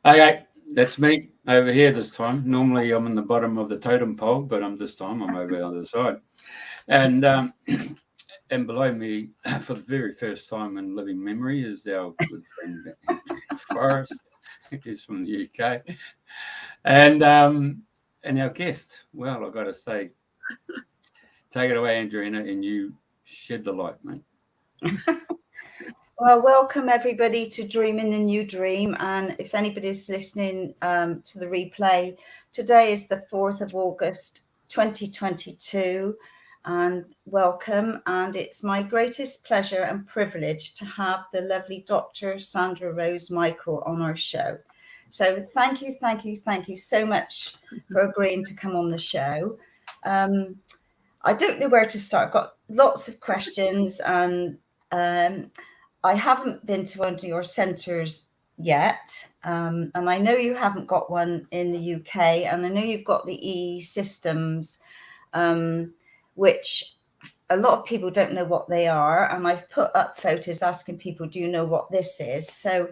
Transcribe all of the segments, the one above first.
Okay, that's me over here this time. Normally I'm in the bottom of the totem pole, but this time I'm over on the other side. And and below me, for the very first time in living memory, is our good friend Andrena Forrest. He's from the UK. And our guest. Well, I've got to say, take it away, Andrena, and you shed the light, mate. Well, welcome everybody to Dreaming the New Dream. And if anybody's listening to the replay, today is the 4th of August, 2022. And welcome. And it's my greatest pleasure and privilege to have the lovely Dr. Sandra Rose Michael on our show. So thank you so much for agreeing to come on the show. I don't know where to start. I've got lots of questions, and I haven't been to one of your centres yet, and I know you haven't got one in the UK, and I know you've got the e-systems, which a lot of people don't know what they are, and I've put up photos asking people, do you know what this is? So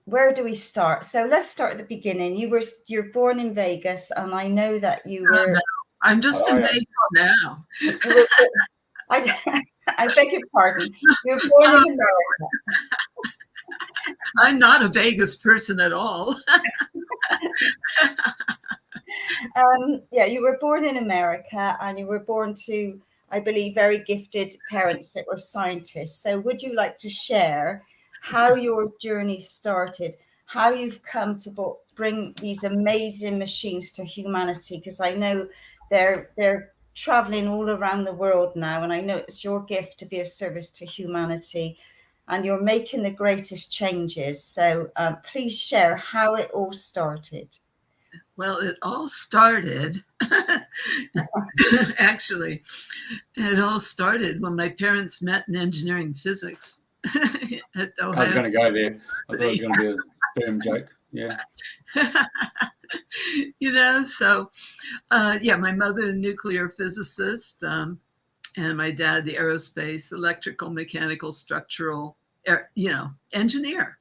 where do we start? So let's start at the beginning. You're born in Vegas, and I know that you were... No, I'm just in Vegas now. I beg your pardon. You're born in America. I'm not a Vegas person at all. Yeah, you were born in America, and you were born to, I believe, very gifted parents that were scientists. So would you like to share how your journey started, how you've come to bring these amazing machines to humanity? Because I know they're traveling all around the world now, and I know it's your gift to be of service to humanity, and you're making the greatest changes. So please share how it all started. Well, it all started, actually, it all started when my parents met in engineering physics at Ohio. I was going to go there. I thought it was going to be a sperm joke. Yeah. So, my mother, a nuclear physicist, and my dad, the aerospace, electrical, mechanical, structural, engineer,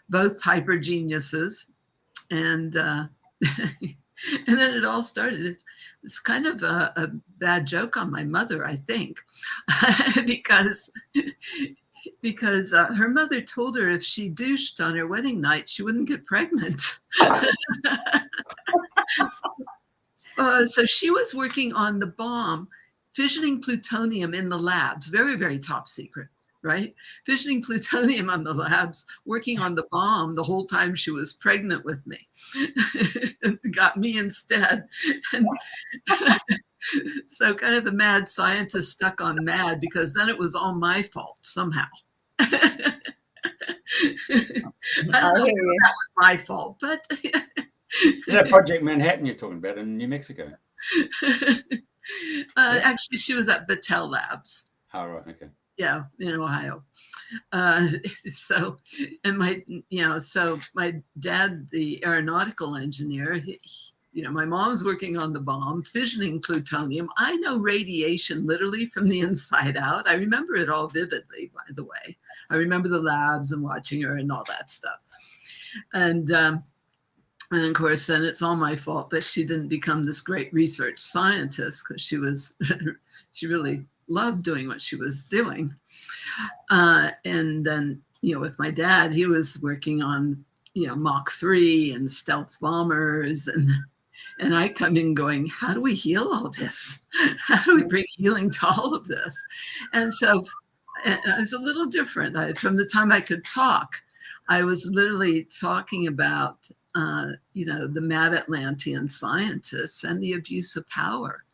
both hyper geniuses. And and then it all started. It's kind of a bad joke on my mother, I think, because her mother told her if she douched on her wedding night, she wouldn't get pregnant. So she was working on the bomb, fissioning plutonium in the labs, very, very top secret, right? Fissioning plutonium on the labs, working on the bomb the whole time she was pregnant with me. Got me instead. And so kind of the mad scientist stuck on mad, because then it was all my fault somehow. I don't know if that was my fault, but... Is that Project Manhattan you're talking about in New Mexico? Actually, she was at Battelle Labs. Oh, right, okay. Yeah, in Ohio. So my dad, the aeronautical engineer, my mom's working on the bomb, fissioning plutonium. I know radiation literally from the inside out. I remember it all vividly, by the way. I remember the labs and watching her and all that stuff. And of course, then it's all my fault that she didn't become this great research scientist, because she really loved doing what she was doing. And then, with my dad, he was working on, Mach 3 and stealth bombers. And I come in going, how do we heal all this? How do we bring healing to all of this? And so it's a little different. From the time I could talk, I was literally talking about the mad Atlantean scientists and the abuse of power.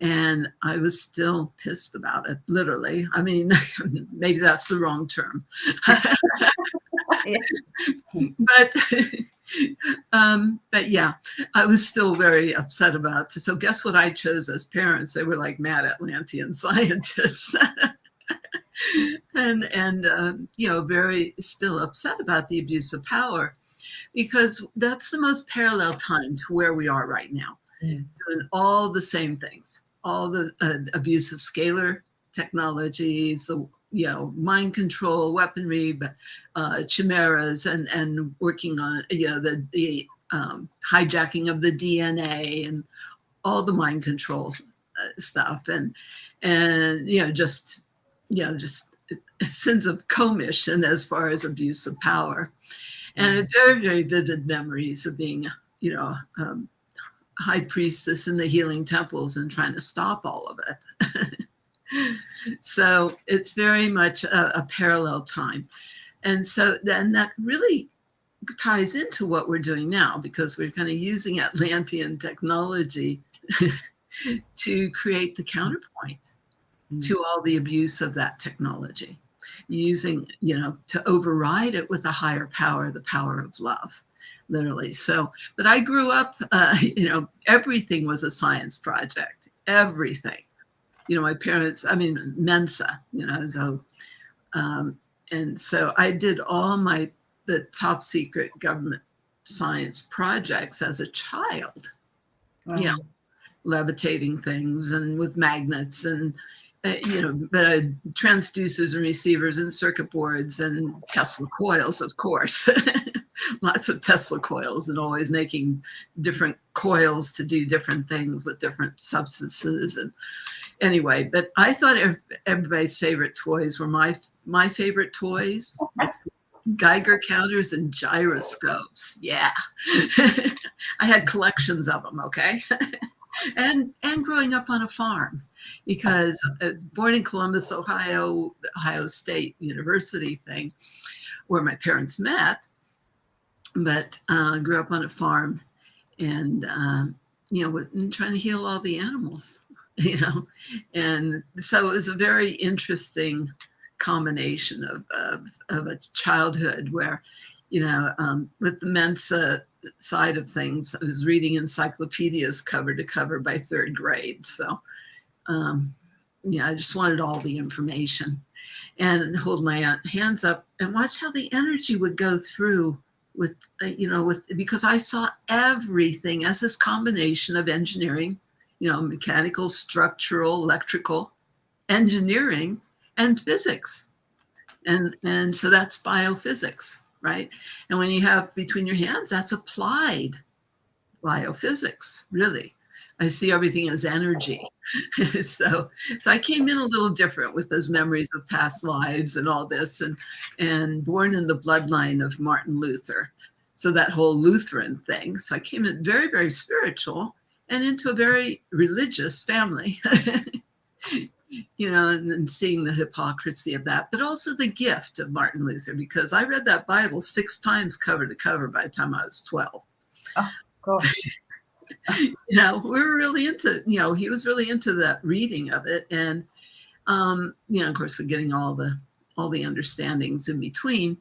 And I was still pissed about it, literally. I mean, maybe that's the wrong term. But yeah, I was still very upset about it. So guess what I chose as parents? They were like mad Atlantean scientists. and very still upset about the abuse of power, because that's the most parallel time to where we are right now. Doing all the same things, all the abuse of scalar technologies, mind control, weaponry, but chimeras, and working on, the hijacking of the DNA and all the mind control stuff, and just a sense of commission as far as abuse of power, and very, very vivid memories of being, high priestess in the healing temples and trying to stop all of it. So it's very much a parallel time. And so then that really ties into what we're doing now, because we're kind of using Atlantean technology to create the counterpoint to all the abuse of that technology, using, to override it with a higher power, the power of love, literally. So, but I grew up, everything was a science project, everything. My parents, Mensa, and so I did all the top secret government science projects as a child, Wow. Levitating things and with magnets and, transducers and receivers and circuit boards and Tesla coils, of course. Lots of Tesla coils, and always making different coils to do different things with different substances. And anyway, but I thought everybody's favorite toys were my favorite toys. Geiger counters and gyroscopes. Yeah. I had collections of them, okay? and growing up on a farm, because born in Columbus, Ohio, Ohio State University thing, where my parents met, but grew up on a farm, and trying to heal all the animals, and so it was a very interesting combination of a childhood where, with the Mensa side of things, I was reading encyclopedias cover to cover by third grade. So, I just wanted all the information, and hold my hands up and watch how the energy would go through because I saw everything as this combination of engineering, mechanical, structural, electrical, engineering, and physics. And so that's biophysics, right? And when you have between your hands, that's applied biophysics, really. I see everything as energy. So I came in a little different with those memories of past lives and all this, and born in the bloodline of Martin Luther. So that whole Lutheran thing. So I came in very, very spiritual and into a very religious family. And seeing the hypocrisy of that, but also the gift of Martin Luther, because I read that Bible 6 times cover to cover by the time I was 12. Oh, gosh. We were really into, he was really into that reading of it. And, of course, we're getting all the understandings in between.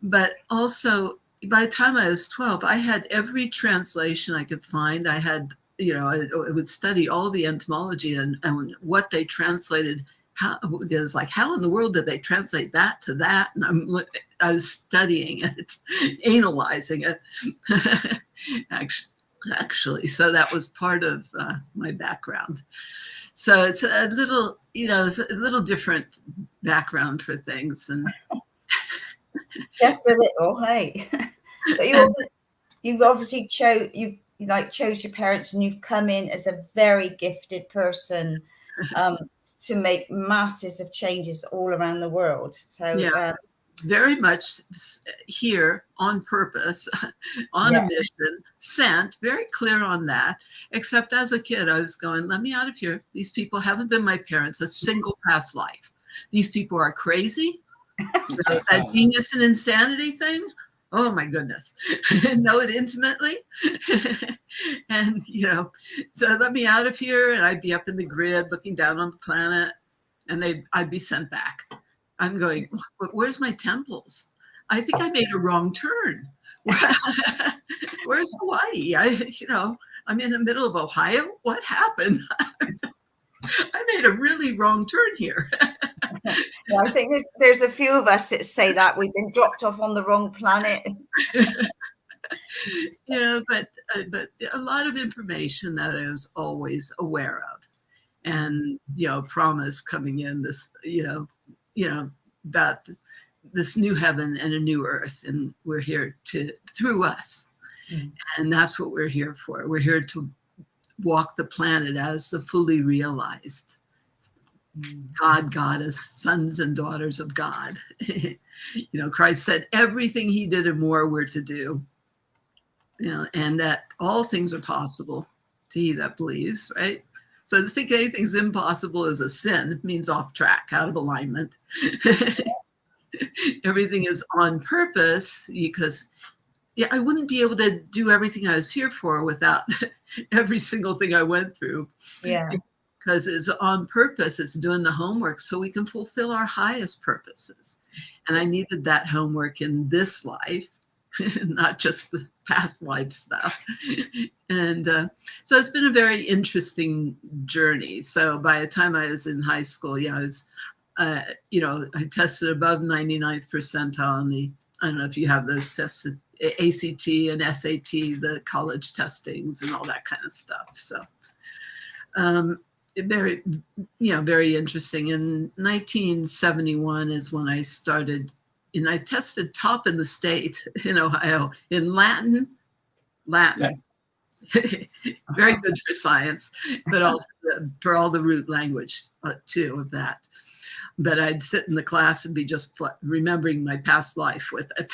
But also, by the time I was 12, I had every translation I could find. I had, I would study all the etymology and what they translated. How it was like, how in the world did they translate that to that? And I was studying it, analyzing it, actually. So that was part of my background. So it's a little, it's a little different background for things. And just a little, hey. But you obviously chose your parents, and you've come in as a very gifted person to make masses of changes all around the world. So very much here on purpose, on a mission, sent, very clear on that. Except as a kid, I was going, let me out of here. These people haven't been my parents a single past life. These people are crazy. That genius and insanity thing. Oh my goodness. Know it intimately. And, so let me out of here, and I'd be up in the grid looking down on the planet, and I'd be sent back. I'm going, but where's my temples? I think I made a wrong turn. Where's Hawaii? I'm in the middle of Ohio. What happened? I made a really wrong turn here. I think there's a few of us that say that we've been dropped off on the wrong planet. But a lot of information that I was always aware of, and promise coming in this, about this new heaven and a new earth, and we're here through us. And that's what we're here for. We're here to walk the planet as the fully realized God, goddess, sons and daughters of God. Christ said everything he did and more we're to do, and that all things are possible to he that believes, right? So to think anything's impossible is a sin. It means off track, out of alignment. Everything is on purpose, because I wouldn't be able to do everything I was here for without every single thing I went through. Yeah. Because it's on purpose, it's doing the homework so we can fulfill our highest purposes. And I needed that homework in this life, not just the past life stuff. And so it's been a very interesting journey. So by the time I was in high school, I was, I tested above 99th percentile on the, I don't know if you have those tests, ACT and SAT, the college testings and all that kind of stuff. So very, very interesting. In 1971 is when I started, and I tested top in the state in Ohio in Latin. Yeah. Very good for science, but also for all the root language too of that. But I'd sit in the class and be just remembering my past life with it,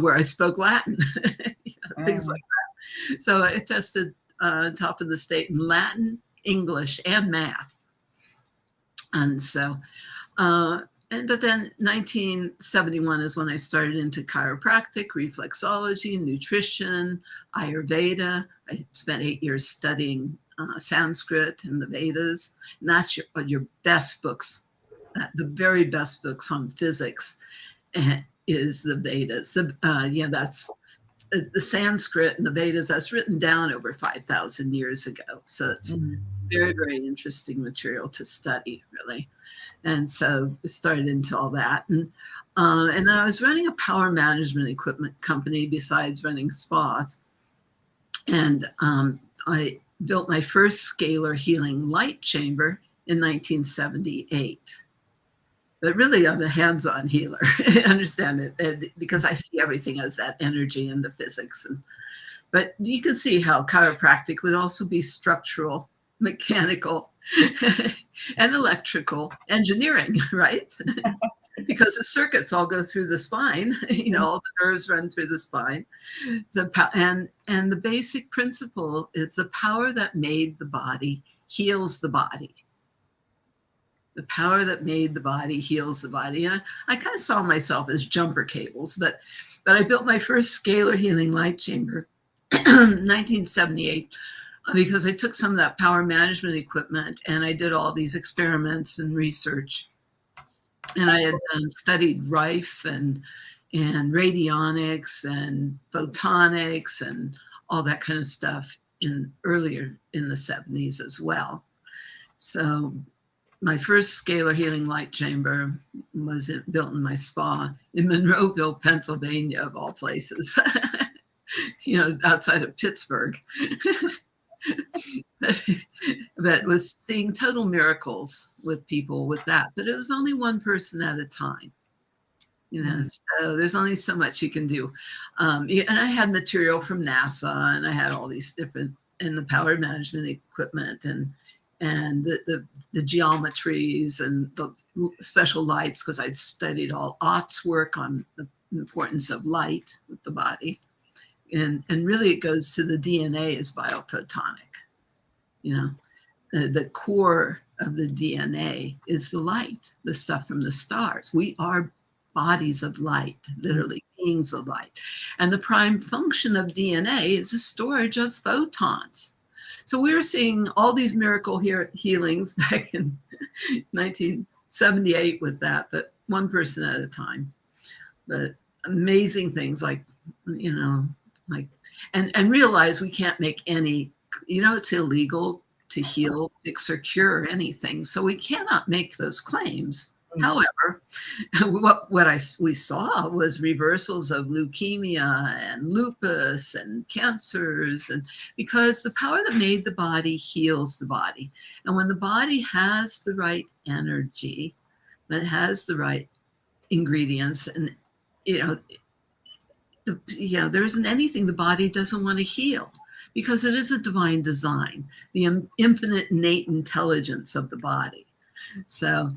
where I spoke Latin, things like that. So I tested top of the state in Latin, English, and math. And so, but then 1971 is when I started into chiropractic, reflexology, nutrition, Ayurveda. I spent 8 years studying Sanskrit and the Vedas. And that's your best books. The very best books on physics is the Vedas. That's the Sanskrit and the Vedas. That's written down over 5,000 years ago. So it's very, very interesting material to study, really. And so I started into all that. And then I was running a power management equipment company besides running spas. And I built my first Scalar Healing Light Chamber in 1978. But really, I'm a hands-on healer. I understand it because I see everything as that energy and the physics. But you can see how chiropractic would also be structural, mechanical, and electrical engineering, right? Because the circuits all go through the spine. All the nerves run through the spine. And the basic principle is the power that made the body heals the body. The power that made the body heals the body. And I kind of saw myself as jumper cables, but I built my first Scalar Healing Light Chamber in 1978 because I took some of that power management equipment and I did all these experiments and research. And I had studied Rife and radionics and photonics and all that kind of stuff earlier in the 70s as well. So my first Scalar Healing Light Chamber was built in my spa in Monroeville, Pennsylvania, of all places, outside of Pittsburgh. But was seeing total miracles with people with that. But it was only one person at a time. So there's only so much you can do. And I had material from NASA, and I had all these different, and the power management equipment, and the geometries and the special lights, because I'd studied all Ott's work on the importance of light with the body. And really it goes to the DNA is biophotonic. The core of the DNA is the light, the stuff from the stars. We are bodies of light, literally beings of light. And the prime function of DNA is the storage of photons. So we were seeing all these miracle healings back in 1978 with that, but one person at a time. But amazing things and realize we can't make any, it's illegal to heal, fix, or cure anything. So we cannot make those claims. However, we saw was reversals of leukemia and lupus and cancers, and because the power that made the body heals the body. And when the body has the right energy, when it has the right ingredients, and there isn't anything the body doesn't want to heal, because it is a divine design, the infinite innate intelligence of the body. So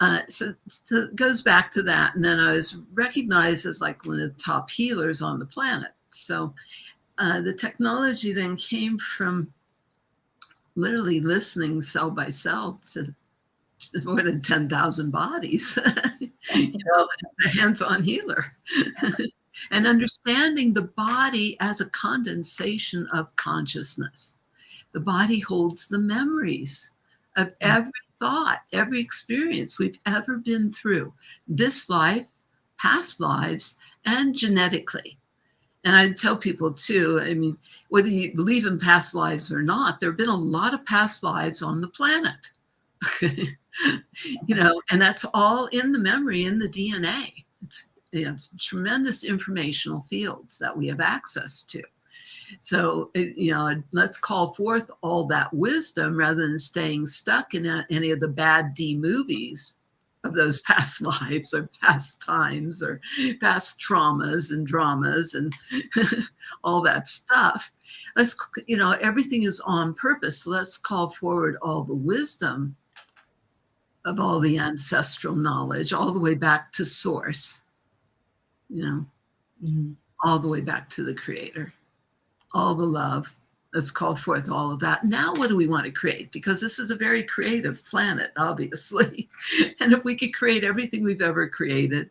it goes back to that. And then I was recognized as like one of the top healers on the planet. So the technology then came from literally listening cell by cell to more than 10,000 bodies, a hands-on healer. And understanding the body as a condensation of consciousness. The body holds the memories of every thought, every experience we've ever been through, this life, past lives, and genetically. And I tell people too, I mean, whether you believe in past lives or not, there have been a lot of past lives on the planet. And that's all in the memory, in the DNA. It's tremendous informational fields that we have access to. So, let's call forth all that wisdom rather than staying stuck in any of the bad D movies of those past lives or past times or past traumas and dramas and all that stuff. Everything is on purpose. So let's call forward all the wisdom of all the ancestral knowledge, all the way back to source. All the way back to the creator, all the love. Let's call forth all of that. Now, what do we want to create? Because this is a very creative planet, obviously. And if we could create everything we've ever created,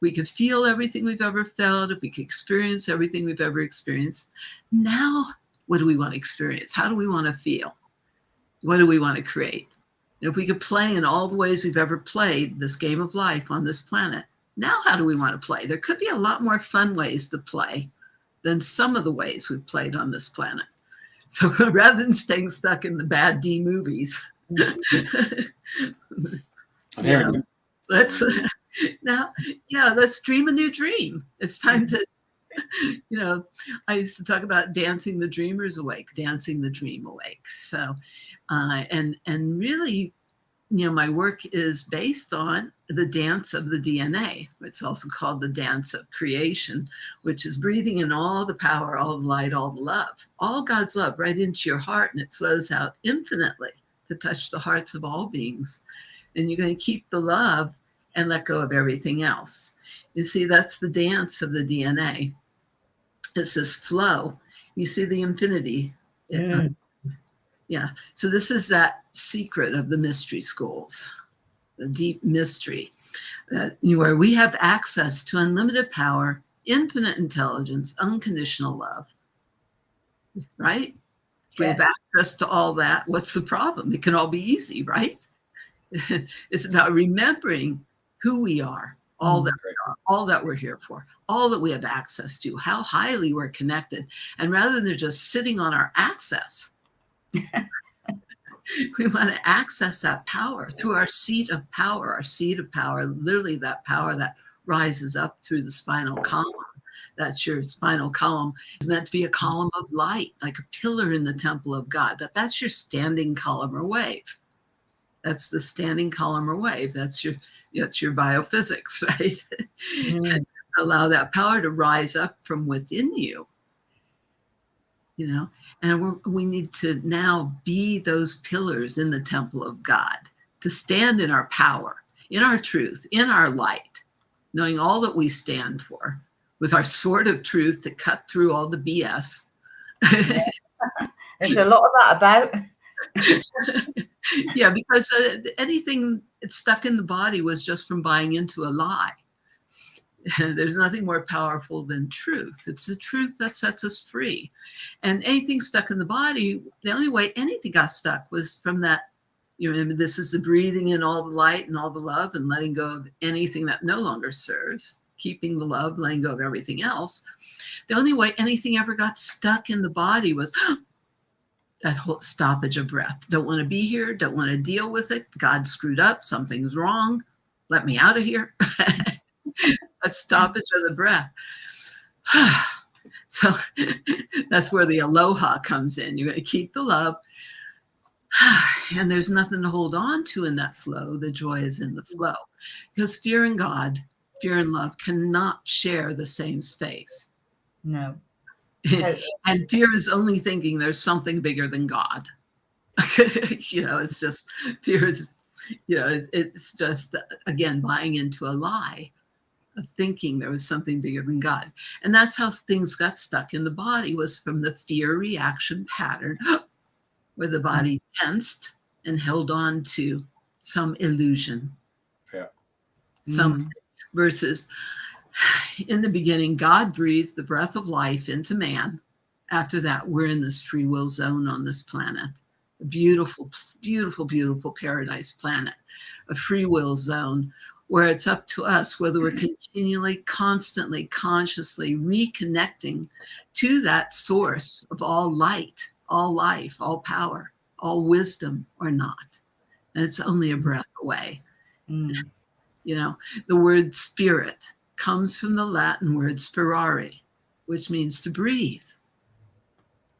we could feel everything we've ever felt, if we could experience everything we've ever experienced. Now, what do we want to experience? How do we want to feel? What do we want to create? And if we could play in all the ways we've ever played this game of life on this planet, now, how do we want to play? There could be a lot more fun ways to play than some of the ways we've played on this planet. So rather than staying stuck in the bad D movies, let's dream a new dream. It's time to, I used to talk about dancing the dreamers awake, dancing the dream awake. So, and really, my work is based on the dance of the DNA. It's also called the dance of creation, which is breathing in all the power, all the light, all the love, all God's love right into your heart, and it flows out infinitely to touch the hearts of all beings. And you're going to keep the love and let go of everything else. You see, that's the dance of the DNA. It's this flow. You see the infinity. Yeah. So this is that secret of the mystery schools, the deep mystery, where we have access to unlimited power, infinite intelligence, unconditional love, right? If we have access to all that, what's the problem? It can all be easy, right? It's about remembering who we are, all that we are, all that we're here for, all that we have access to, how highly we're connected. And rather than just sitting on our access, we want to access that power through our seat of power, literally that power that rises up through the spinal column. That's your spinal column. It's meant to be a column of light, like a pillar in the temple of God. That's your standing column or wave. That's the standing column or wave. That's your biophysics, right? And allow that power to rise up from within you. And we need to now be those pillars in the temple of God, to stand in our power, in our truth, in our light, knowing all that we stand for, with our sword of truth to cut through all the BS. There's a lot of that about. Yeah, because anything stuck in the body was just from buying into a lie. There's nothing more powerful than truth. It's the truth that sets us free. And anything stuck in the body, the only way anything got stuck was from that, this is the breathing in all the light and all the love and letting go of anything that no longer serves, keeping the love, letting go of everything else. The only way anything ever got stuck in the body was that whole stoppage of breath. Don't want to be here, don't want to deal with it. God screwed up, something's wrong. Let me out of here. A stoppage of the breath. So that's where the aloha comes in. You're going to keep the love. And there's nothing to hold on to in that flow. The joy is in the flow. Because fear and God, fear and love cannot share the same space. No. And fear is only thinking there's something bigger than God. It's just, fear is, it's just, again, buying into a lie of thinking there was something bigger than God. And that's how things got stuck in the body, was from the fear reaction pattern where the body tensed and held on to some illusion. Yeah. Versus in the beginning, God breathed the breath of life into man. After that, we're in this free will zone on this planet. A beautiful, beautiful, beautiful paradise planet, a free will zone where it's up to us whether we're continually, constantly, consciously reconnecting to that source of all light, all life, all power, all wisdom or not. And it's only a breath away. The word spirit comes from the Latin word spirare, which means to breathe.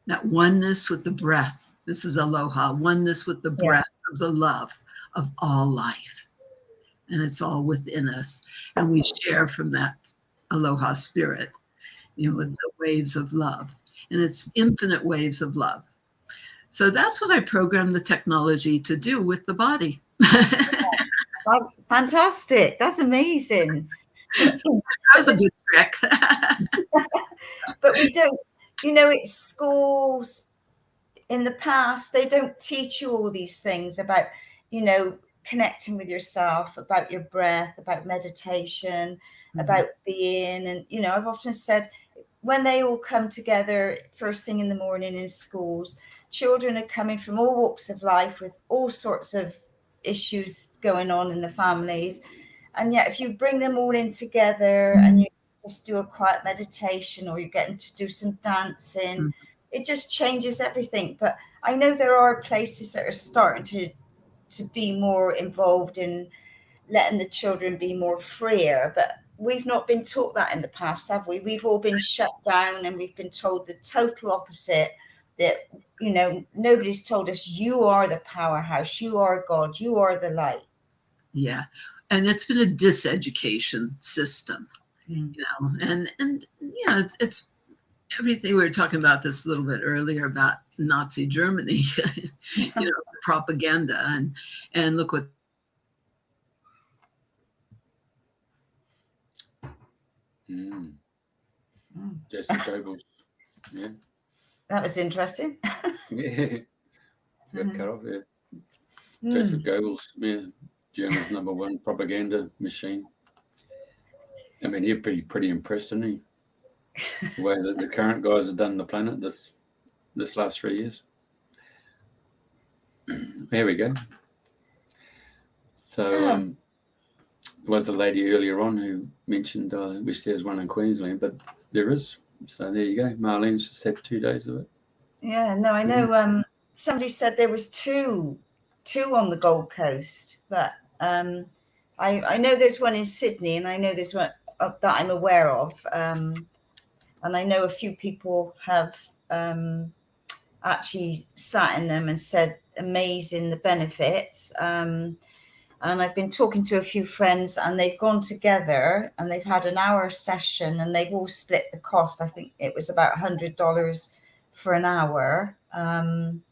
That oneness with the breath. This is aloha, oneness with the breath of the love of all life. And it's all within us. And we share from that aloha spirit, with the waves of love. And it's infinite waves of love. So that's what I programmed the technology to do with the body. Oh, fantastic. That's amazing. That was a good trick. But we don't, it's schools in the past, they don't teach you all these things about, connecting with yourself, about your breath, about meditation, about being. And, I've often said when they all come together first thing in the morning in schools, children are coming from all walks of life with all sorts of issues going on in the families. And yet if you bring them all in together and you just do a quiet meditation, or you get them to do some dancing, it just changes everything. But I know there are places that are starting to be more involved in letting the children be more freer, but we've not been taught that in the past, have we? We've all been shut down and we've been told the total opposite, that nobody's told us you are the powerhouse, you are God, you are the light. Yeah. And it's been a diseducation system, and it's everything. We were talking about this a little bit earlier about Nazi Germany, propaganda, and look what. Jesse Goebbels. Yeah. That was interesting. Yeah. Got cut off, yeah. Joseph Goebbels, Germany's #1 propaganda machine. I mean, he'd be pretty impressed, isn't he? The way that the current guys have done the planet this last 3 years. There we go. So there was a lady earlier on who mentioned, I wish there was one in Queensland, but there is. So there you go. Marlene's just had 2 days of it. Yeah, no, I know. Somebody said there was two on the Gold Coast, but I know there's one in Sydney, and I know there's one that I'm aware of, and I know a few people have actually sat in them and said amazing the benefits. And I've been talking to a few friends, and they've gone together and they've had an hour session, and they've all split the cost. I think it was about $100 for an hour. And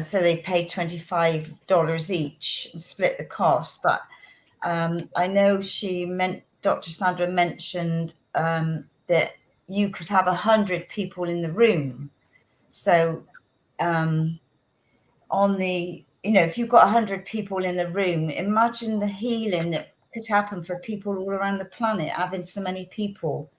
so they paid $25 each and split the cost. But I know Dr. Sandra mentioned that you could have 100 people in the room. So if you've got 100 people in the room, imagine the healing that could happen for people all around the planet, having so many people.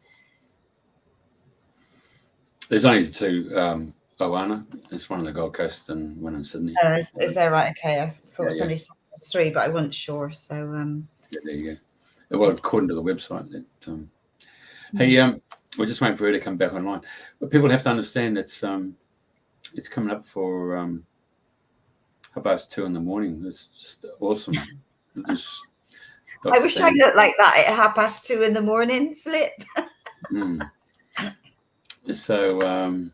There's only 2. Oana, it's one on the Gold Coast and one in Sydney. Oh, is that right? Okay, I thought somebody said 3, but I wasn't sure. So yeah, there you go. Well, according to the website, that hey, we're just waiting for her to come back online. But people have to understand it's coming up for 2:30 in the morning. It's just awesome. I wish I looked like that at 2:30 in the morning, Flip. So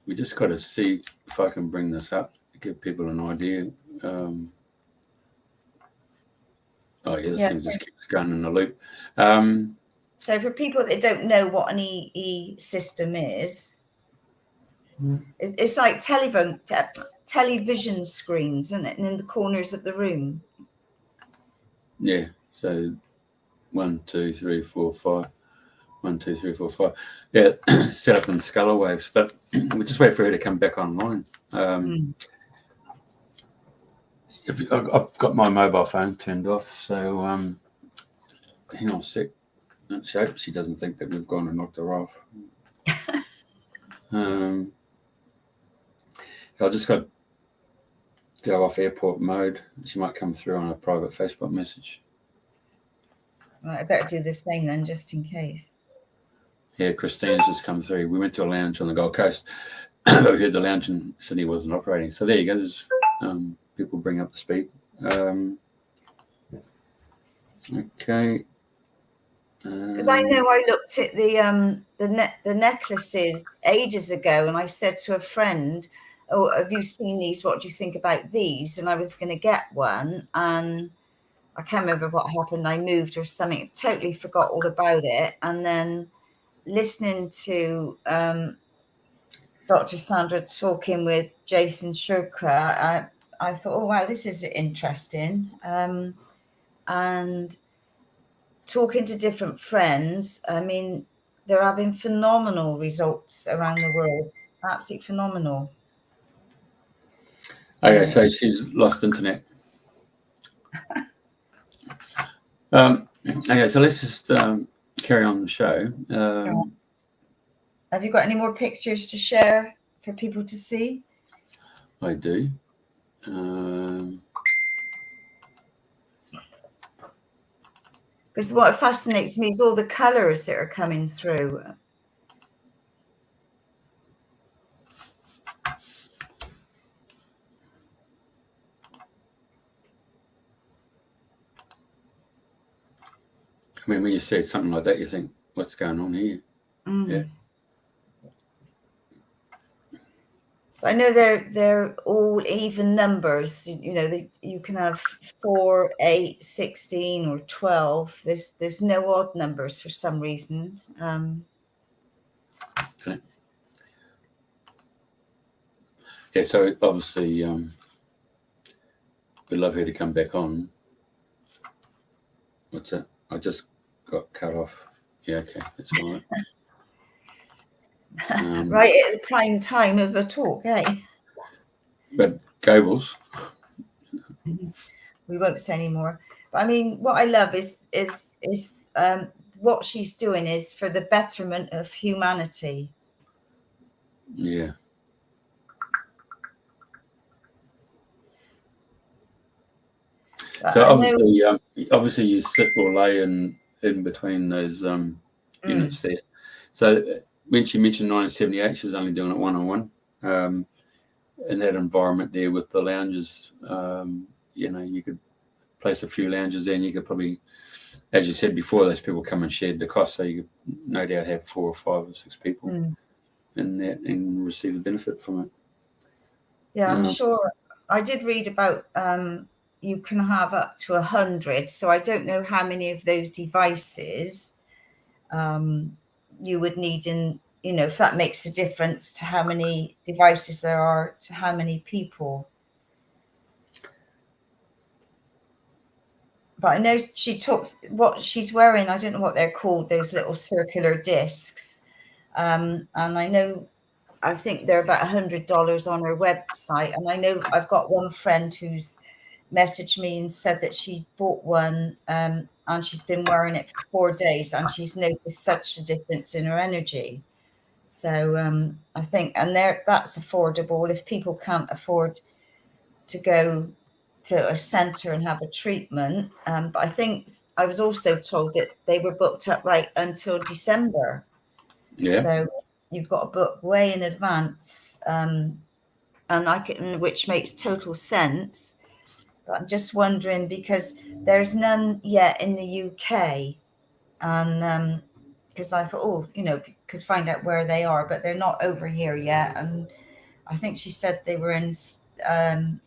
we just got to see if I can bring this up, give people an idea. Oh yeah, this thing just keeps going in a loop. So for people that don't know what an EE system is, it's like television screens, isn't it? And in the corners of the room. Yeah. So 1, 2, 3, 4, 5. 1, 2, 3, 4, 5. Yeah, set up in scalar waves, but we just wait for her to come back online. I've got my mobile phone turned off, so hang on a sec. Let's hope she doesn't think that we've gone and knocked her off. I'll just got to go off airport mode. She might come through on a private Facebook message. Right, I better do the same then, just in case. Yeah, Christine's just come through. We went to a lounge on the Gold Coast. We heard the lounge in Sydney wasn't operating. So there you go. There's people bring up the speed. Okay. Because I know I looked at the necklaces ages ago, and I said to a friend, "Oh, have you seen these? What do you think about these?" And I was going to get one, and I can't remember what happened. I moved or something. Totally forgot all about it. And then listening to Dr. Sandra talking with Jason Shurka, I thought, oh wow, this is interesting. And talking to different friends, I mean, they're having phenomenal results around the world. Absolutely phenomenal. Okay, so she's lost internet. Okay, so let's just carry on the show. Have you got any more pictures to share for people to see? I do. Because what fascinates me is all the colours that are coming through. I mean, when you see something like that, you think, what's going on here? Yeah. I know they're all even numbers. You know, you can have 4, 8, 16, or 12. There's no odd numbers for some reason. Okay. Yeah, so obviously we'd love her to come back on. What's that? I just got cut off. Yeah, okay, that's all right. Right at the prime time of a talk, eh? But Goebbels. We won't say any more. But I mean, what I love is what she's doing is for the betterment of humanity. Yeah. So obviously you sit or lay in between those units there. So when she mentioned 1978, she was only doing it one-on-one. In that environment there with the lounges, you know, you could place a few lounges there, and you could probably, as you said before, those people come and shared the cost, so you could no doubt have 4 or 5 or 6 people in that and receive the benefit from it. Yeah, I'm sure. I did read about you can have up to 100, so I don't know how many of those devices you would need in, you know, if that makes a difference to how many devices there are to how many people. But I know she talks what she's wearing. I don't know what they're called, those little circular discs. And I think they're about $100 on her website. And I know I've got one friend who's messaged me and said that she bought one and she's been wearing it for 4 days, and she's noticed such a difference in her energy. So I think, and that's affordable if people can't afford to go to a centre and have a treatment. But I think I was also told that they were booked up right until December. Yeah. So you've got to book way in advance, and which makes total sense. But I'm just wondering, because there's none yet in the UK, and because I thought, oh, could find out where they are, but they're not over here yet. And I think she said they were in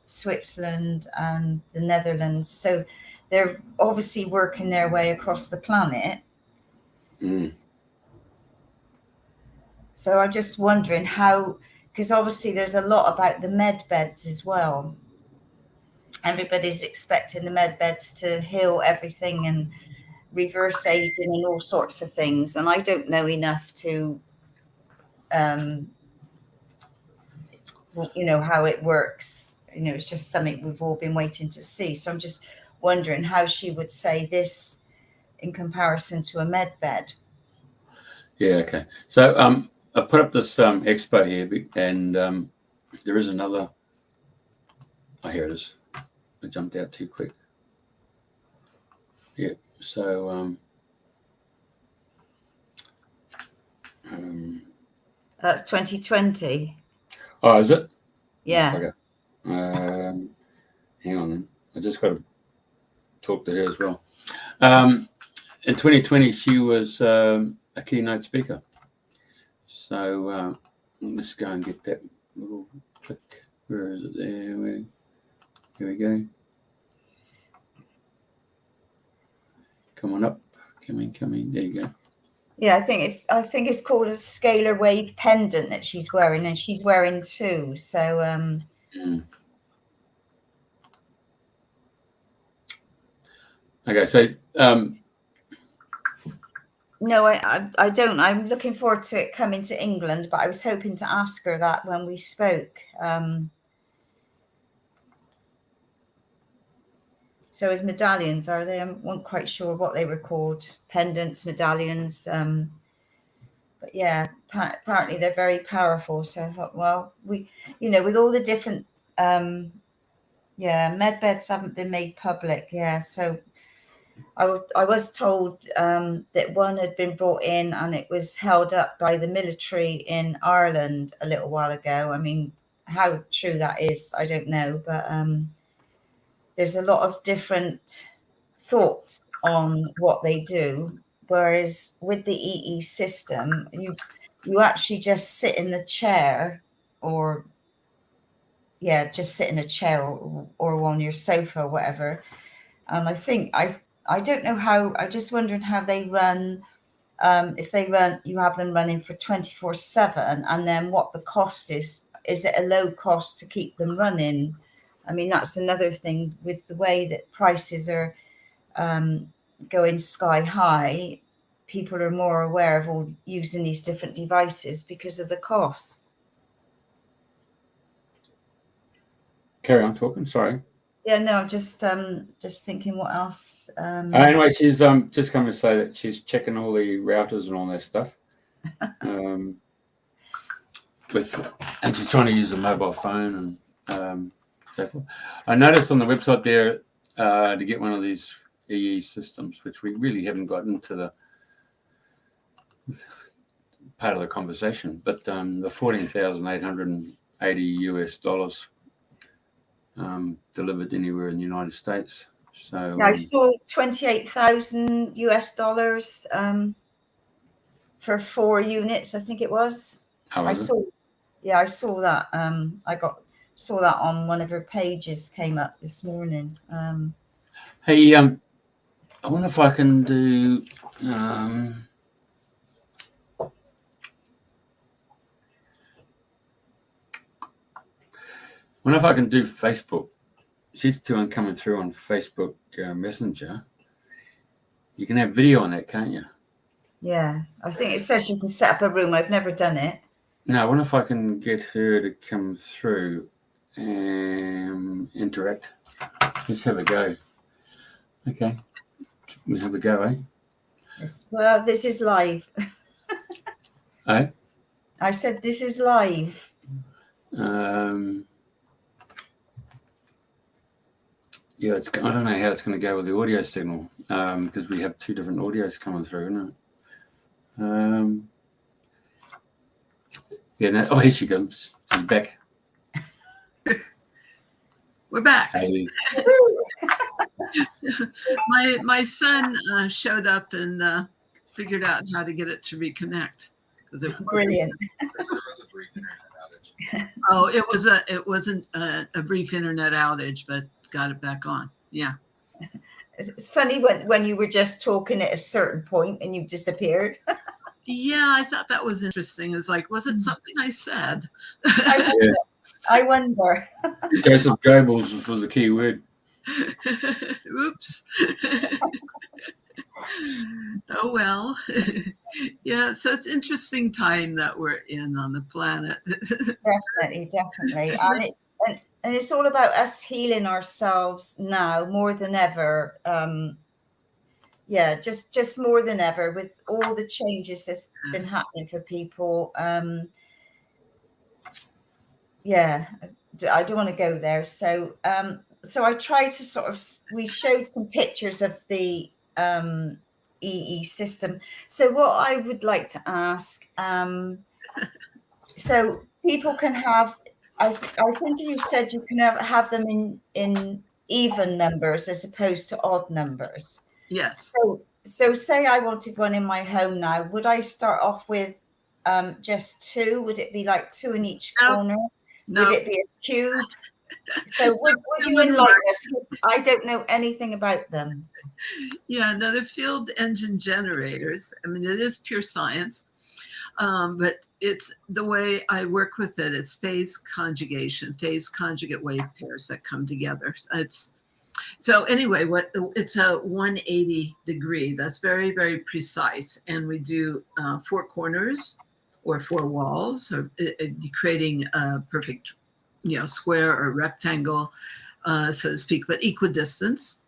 Switzerland and the Netherlands. So they're obviously working their way across the planet. So I'm just wondering how, because obviously there's a lot about the med beds as well. Everybody's expecting the med beds to heal everything and reverse aging and all sorts of things. And I don't know enough to, how it works. It's just something we've all been waiting to see. So I'm just wondering how she would say this in comparison to a med bed. Yeah, okay. So I put up this expo here, and there is another. Oh, here it is. I jumped out too quick. Yeah. So that's 2020. Oh, is it? Yeah. Okay. Hang on, then. I just got to talk to her as well. In 2020, she was a keynote speaker. So let's go and get that little click. Where is it? There. Here we go. Come on up. Come in. There you go. Yeah, I think it's called a scalar wave pendant that she's wearing, and she's wearing two. So Okay, so no, I don't. I'm looking forward to it coming to England, but I was hoping to ask her that when we spoke. So as medallions, are they? I wasn't quite sure what they were called. Pendants, medallions. But yeah, apparently they're very powerful. So I thought, well, we, with all the different, med beds haven't been made public. Yeah. So I was told that one had been brought in and it was held up by the military in Ireland a little while ago. I mean, how true that is, I don't know. But there's a lot of different thoughts on what they do. Whereas with the EE system, you actually just sit in the chair just sit in a chair or on your sofa or whatever. And I think I don't know how, I just wondering how they run, if you have them running for 24/7, and then what the cost is. Is it a low cost to keep them running? I mean, that's another thing with the way that prices are going sky high. People are more aware of all using these different devices because of the cost. carry on talking. Sorry. Yeah, no, just thinking what else. Anyway, she's just coming to say that she's checking all the routers and all that stuff. And she's trying to use a mobile phone and so forth. I noticed on the website there to get one of these EE systems, which we really haven't gotten to the part of the conversation, but the $14,880 delivered anywhere in the United States. So I saw $28,000 for 4 units, I think it was. I saw that. I saw that on one of her pages, came up this morning. Hey, I wonder if I can do. I wonder if I can do Facebook. She's doing coming through on Facebook Messenger. You can have video on that, can't you? Yeah, I think it says you can set up a room. I've never done it. No, I wonder if I can get her to come through and interact. Let's have a go. Okay, we have a go, eh? Yes. Well, this is live. Eh? I said this is live. Yeah, I don't know how it's going to go with the audio signal because we have 2 different audios coming through, isn't it? Oh, here she comes. She's back. We're back. Hey. My son showed up and figured out how to get it to reconnect because it wasn't. Brilliant. There was a brief internet outage. Oh, it wasn't a brief internet outage, but got it back on. Yeah. It's funny when you were just talking at a certain point and you disappeared. Yeah, I thought that was interesting. It's like, was it something I said? I wonder. Joseph Goebbels was the key word. Oops. Oh, well. Yeah, so it's interesting time that we're in on the planet. Definitely. And it's all about us healing ourselves now more than ever. Just more than ever with all the changes that's been happening for people. I don't want to go there. So I try to we showed some pictures of the EE system. So what I would like to ask, so people can have, I think you said you can have them in even numbers as opposed to odd numbers. Yes. So say I wanted one in my home now, would I start off with just 2? Would it be like 2 in each corner? No. Would it be a cube? So would you enlighten us? I don't know anything about them. Yeah, no, they're field engine generators. I mean, it is pure science, but it's the way I work with it. It's phase conjugation, phase conjugate wave pairs that come together. So anyway, it's a 180 degree. That's very, very precise. And we do 4 corners or 4 walls, or creating a perfect, square or rectangle, so to speak, but equidistance,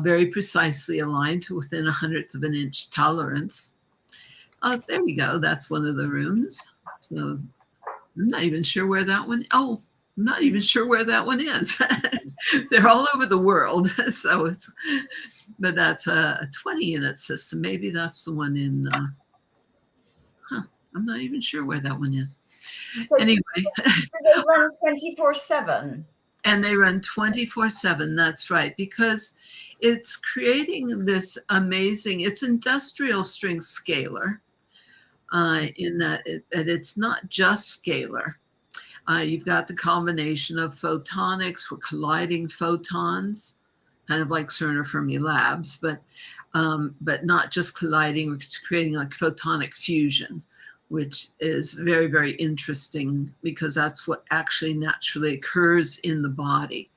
very precisely aligned to within 1/100 of an inch tolerance. Oh, there you go. That's one of the rooms. So I'm not even sure where that one. Oh, I'm not even sure where that one is. They're all over the world. So but that's a 20 unit system. Maybe that's the one in, I'm not even sure where that one is. Anyway. Do they run 24/7? And they run 24/7. That's right. Because it's creating this amazing, it's industrial strength scalar in that it's not just scalar. You've got the combination of photonics, we're colliding photons, kind of like CERN or Fermi Labs, but not just colliding, we're creating like photonic fusion, which is very, very interesting because that's what actually naturally occurs in the body.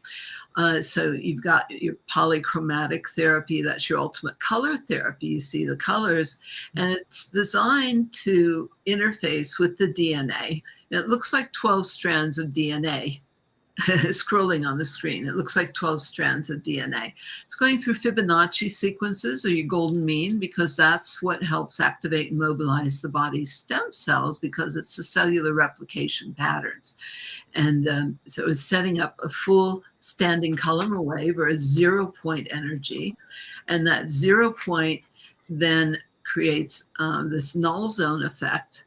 So you've got your polychromatic therapy, that's your ultimate color therapy. You see the colors, and it's designed to interface with the DNA. And it looks like 12 strands of DNA. Scrolling on the screen, it looks like 12 strands of DNA. It's going through Fibonacci sequences, or your golden mean, because that's what helps activate and mobilize the body's stem cells, because it's the cellular replication patterns. And so it's setting up a full standing column wave, or a 0 point energy. And that 0 point then creates this null zone effect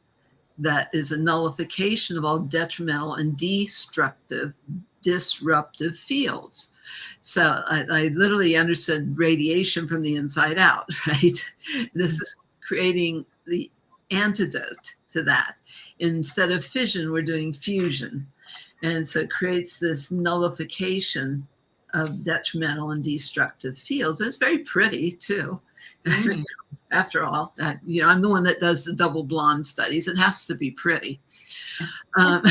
that is a nullification of all detrimental and disruptive fields. So I literally understood radiation from the inside out, right? This is creating the antidote to that. Instead of fission, we're doing fusion. And so it creates this nullification of detrimental and destructive fields. And it's very pretty too. After all, I'm the one that does the double blonde studies. It has to be pretty. But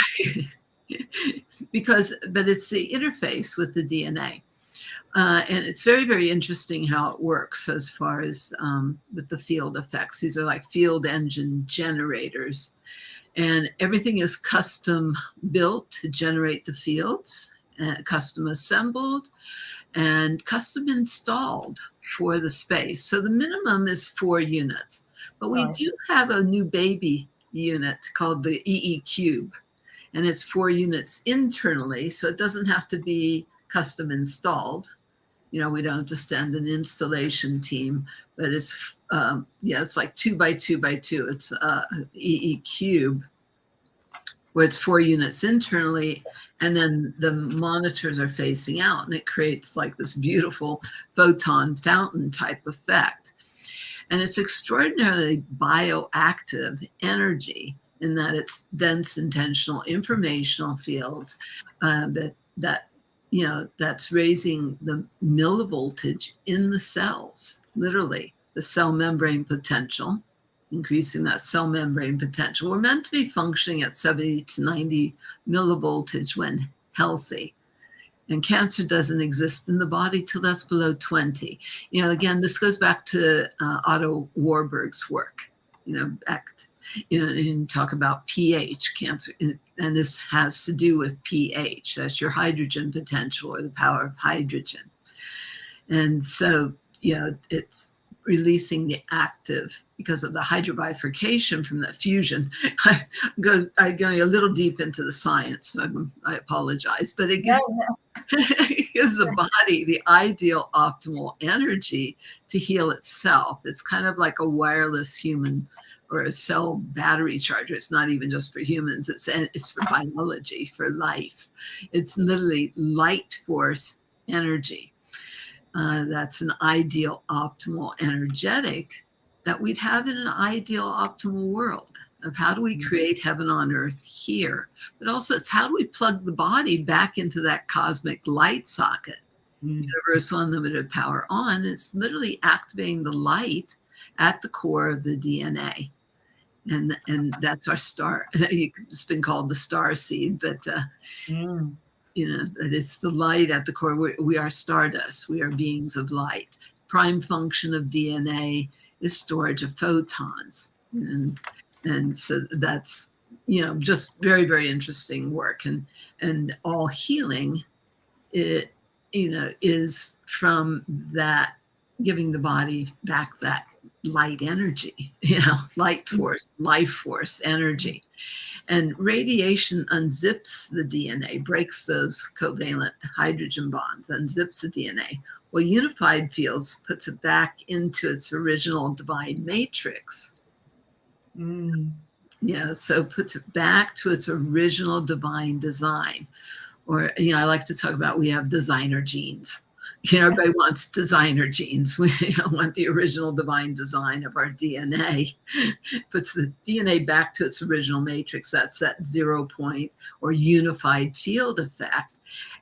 it's the interface with the DNA. And it's very, very interesting how it works as far as with the field effects. These are like field engine generators. And everything is custom built to generate the fields, custom assembled, and custom installed for the space. So the minimum is 4 units. But we do have a new baby unit called the EE Cube. And it's 4 units internally, so it doesn't have to be custom installed. We don't have to send an installation team, but it's it's like 2 by 2 by 2. It's EE Cube, where it's 4 units internally, and then the monitors are facing out, and it creates like this beautiful photon fountain type effect. And it's extraordinarily bioactive energy in that it's dense, intentional, informational fields that's raising the millivoltage in the cells, literally the cell membrane potential, increasing that cell membrane potential. We're meant to be functioning at 70 to 90 millivoltage when healthy. And cancer doesn't exist in the body till that's below 20. Again, this goes back to Otto Warburg's work, and talk about pH, cancer. And this has to do with pH. That's your hydrogen potential, or the power of hydrogen. And so, it's releasing the active because of the hydrobifurcation from the fusion. I'm going a little deep into the science. I apologize, but it gives, it gives the body the ideal optimal energy to heal itself. It's kind of like a wireless human or a cell battery charger. It's not even just for humans. It's for biology, for life. It's literally light force energy. That's an ideal optimal energetic that we'd have in an ideal optimal world of how do we create heaven on earth here, but also it's how do we plug the body back into that cosmic light socket, universal unlimited power on. It's literally activating the light at the core of the DNA. And that's our star. It's been called the star seed, but that it's the light at the core. We are stardust. We are beings of light. Prime function of DNA is storage of photons, and so that's just very, very interesting work. And all healing, is from that, giving the body back that light energy, light force, life force energy. And radiation unzips the DNA, breaks those covalent hydrogen bonds, unzips the DNA. Well, unified fields puts it back into its original divine matrix. So puts it back to its original divine design. Or, I like to talk about, we have designer genes. Everybody wants designer genes. We want the original divine design of our DNA. Puts the DNA back to its original matrix. That's that 0 point or unified field effect.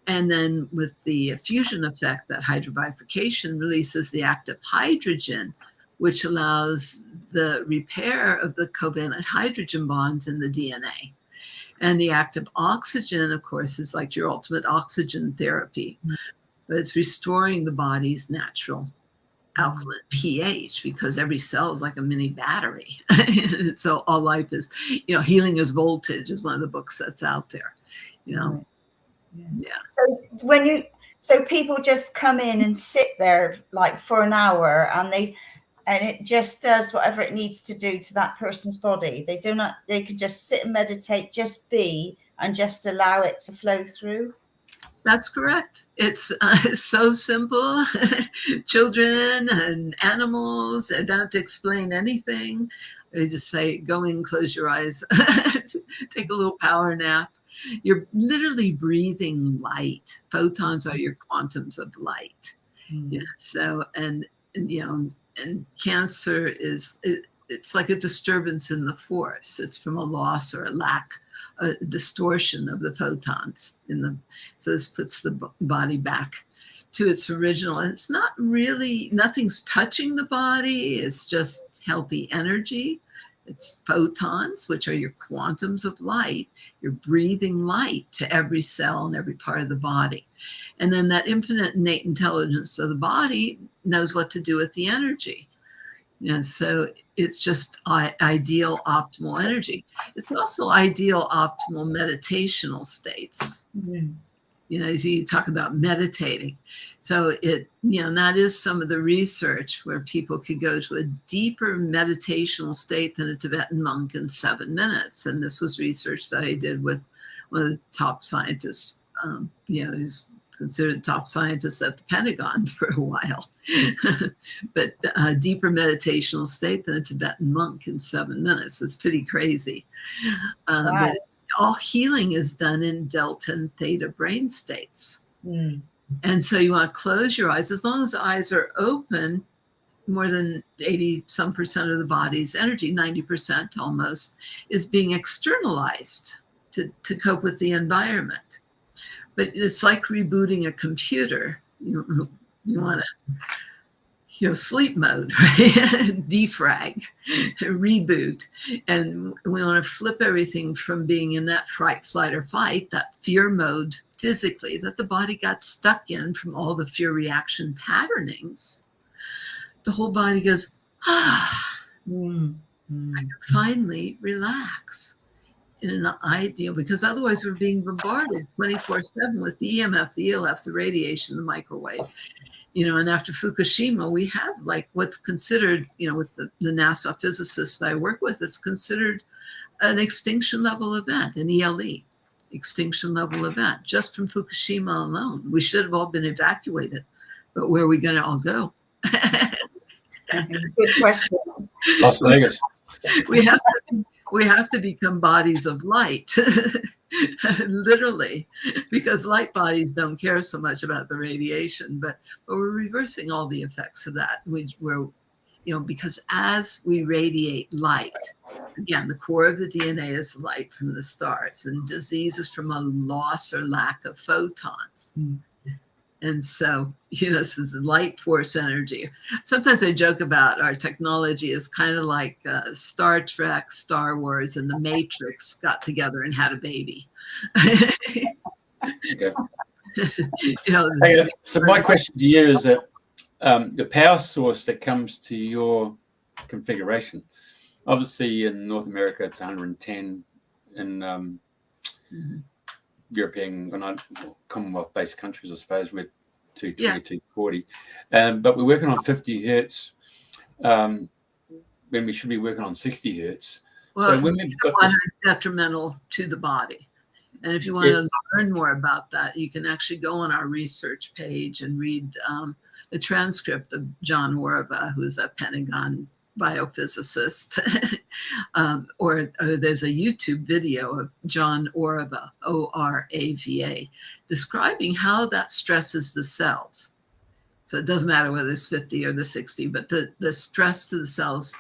And then with the fusion effect, that hydrobifurcation releases the active hydrogen, which allows the repair of the covalent hydrogen bonds in the DNA. And the active oxygen, of course, is like your ultimate oxygen therapy. But it's restoring the body's natural alkaline pH, because every cell is like a mini battery. So all life is, healing is voltage is one of the books that's out there, Yeah. So people just come in and sit there like for an hour, and it just does whatever it needs to do to that person's body. They can just sit and meditate, just be, and just allow it to flow through. That's correct. It's so simple. Children and animals, they don't have to explain anything. They just say, go in, close your eyes, take a little power nap. You're literally breathing light. Photons are your quantums of light. So, and cancer it's like a disturbance in the force. It's from a loss or a lack, a distortion of the photons so this puts the body back to its original. It's not really, nothing's touching the body. It's just healthy energy. It's photons, which are your quantums of light. You're breathing light to every cell and every part of the body. And then that infinite innate intelligence of the body knows what to do with the energy. So it's just ideal optimal energy. It's also ideal optimal meditational states. You talk about meditating. So and that is some of the research where people could go to a deeper meditational state than a Tibetan monk in 7 minutes. And this was research that I did with one of the top scientists, who's considered top scientist at the Pentagon for a while, but a deeper meditational state than a Tibetan monk in 7 minutes. It's pretty crazy. Wow. But all healing is done in delta and theta brain states. And so you want to close your eyes. As long as the eyes are open, more than 80% of the body's energy, 90% almost, is being externalized to cope with the environment. But it's like rebooting a computer. You want to, sleep mode, right? Defrag, reboot. And we want to flip everything from being in that fright, flight, or fight, that fear mode physically that the body got stuck in from all the fear reaction patternings. The whole body goes, I can finally relax in an ideal, because otherwise we're being bombarded 24/7 with the EMF, the ELF, the radiation, the microwave. And after Fukushima, we have like what's considered, with the NASA physicists I work with, it's considered an extinction level event, an ELE, extinction level event, just from Fukushima alone. We should have all been evacuated, but where are we going to all go? Good question. Las Vegas. We have to become bodies of light, literally, because light bodies don't care so much about the radiation, but we're reversing all the effects of that. Because as we radiate light, again, the core of the DNA is light from the stars, and disease is from a loss or lack of photons. And so, this is light force energy. Sometimes I joke about our technology is kind of like Star Trek, Star Wars, and the Matrix got together and had a baby. Okay. So my question to you is that the power source that comes to your configuration, obviously in North America, it's 110, in European and Commonwealth-based countries, I suppose, we're 220, 240. But we're working on 50 hertz when we should be working on 60 hertz. Well, so when we've got this, detrimental to the body. And if you want to learn more about that, you can actually go on our research page and read the transcript of John Orava, who's a Pentagon biophysicist, or there's a YouTube video of John Orava, O-R-A-V-A, describing how that stresses the cells. So it doesn't matter whether it's 50 or the 60, but the stress to the cells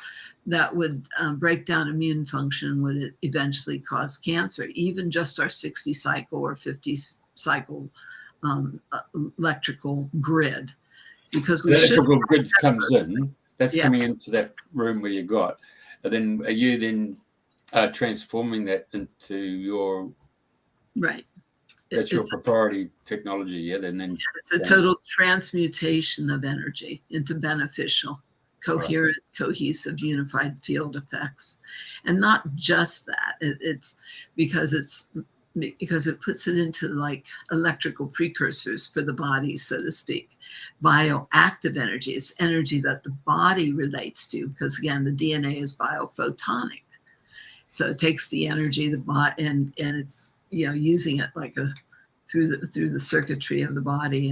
that would break down immune function would eventually cause cancer, even just our 60 cycle or 50 cycle electrical grid. Because the electrical grid comes in, that's coming into that room where you got, and then are you then transforming that into your that's your proprietary technology, then it's a total transmutation of energy into beneficial, coherent, cohesive, unified field effects. And not just that, it's because it puts it into like electrical precursors for the body, so to speak. Bioactive energy is energy that the body relates to, because again, the DNA is biophotonic. So it takes the energy, the body, and it's using it like through the circuitry of the body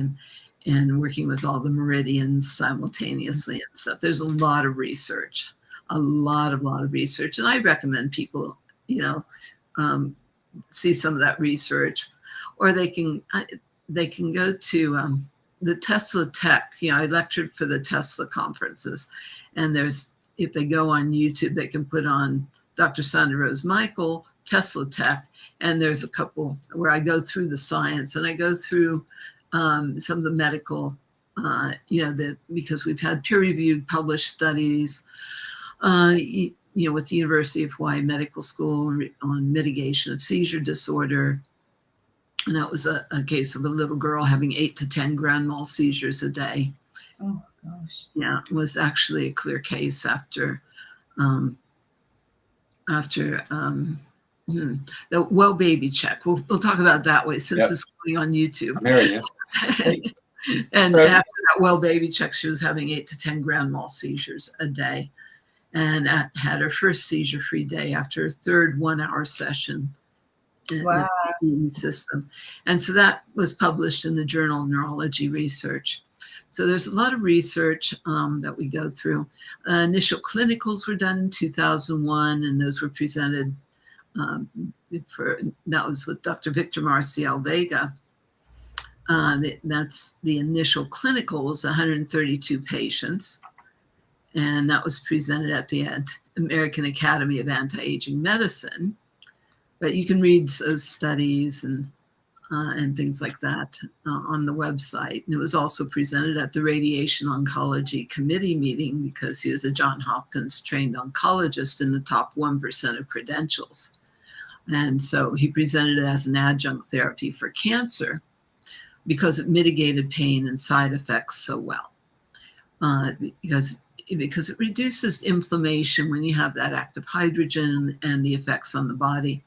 and working with all the meridians simultaneously and stuff. There's a lot of research, a lot of research, and I recommend people see some of that research, or they can go to the Tesla Tech. I lectured for the Tesla conferences, and if they go on YouTube, they can put on Dr. Sandra Rose Michael, Tesla Tech, and there's a couple where I go through the science and I go through some of the medical, because we've had peer-reviewed published studies, with the University of Hawaii Medical School on mitigation of seizure disorder. And that was a case of a little girl having 8 to 10 grand mal seizures a day. Oh, gosh. Yeah, it was actually a clear case after the well baby check. We'll talk about that way since it's going on YouTube. And after that well baby check, she was having 8 to 10 grand mal seizures a day, and had her first seizure-free day after her third 1-hour session. Wow. In the system. And so that was published in the Journal of Neurology Research. So there's a lot of research that we go through. Initial clinicals were done in 2001, and those were presented that was with Dr. Victor Marcial Vega. That's the initial clinicals, 132 patients. And that was presented at the American Academy of Anti-Aging Medicine. But you can read those studies and things like that on the website. And it was also presented at the Radiation Oncology Committee meeting because he was a Johns Hopkins trained oncologist in the top 1% of credentials. And so he presented it as an adjunct therapy for cancer because it mitigated pain and side effects so well. Because it reduces inflammation when you have that active hydrogen and the effects on the body.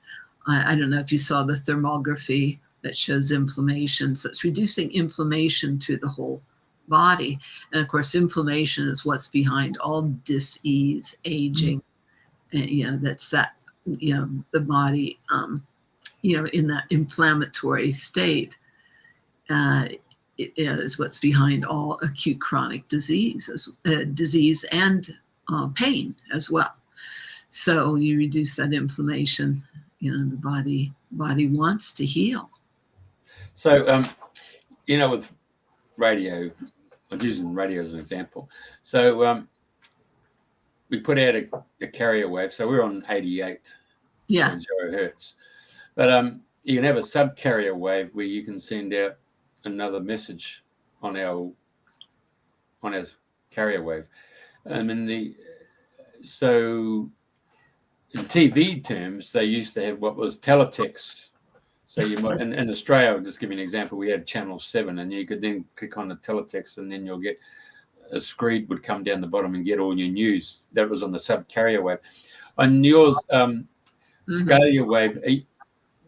I don't know if you saw the thermography that shows inflammation. So it's reducing inflammation through the whole body. And of course, inflammation is what's behind all dis-ease, aging. And, that's that, the body, in that inflammatory state is what's behind all acute chronic disease and pain as well. So you reduce that inflammation, the body wants to heal. So, with radio, I'm using radio as an example. So we put out a carrier wave. So we're on 88 hertz. But you can have a sub-carrier wave where you can send out another message on our carrier wave. So in TV terms, they used to have what was teletext. So you might, in Australia, I'll just give you an example. We had channel 7, and you could then click on the teletext, and then you'll get a screed would come down the bottom and get all your news. That was on the sub-carrier wave. On yours, scalar wave,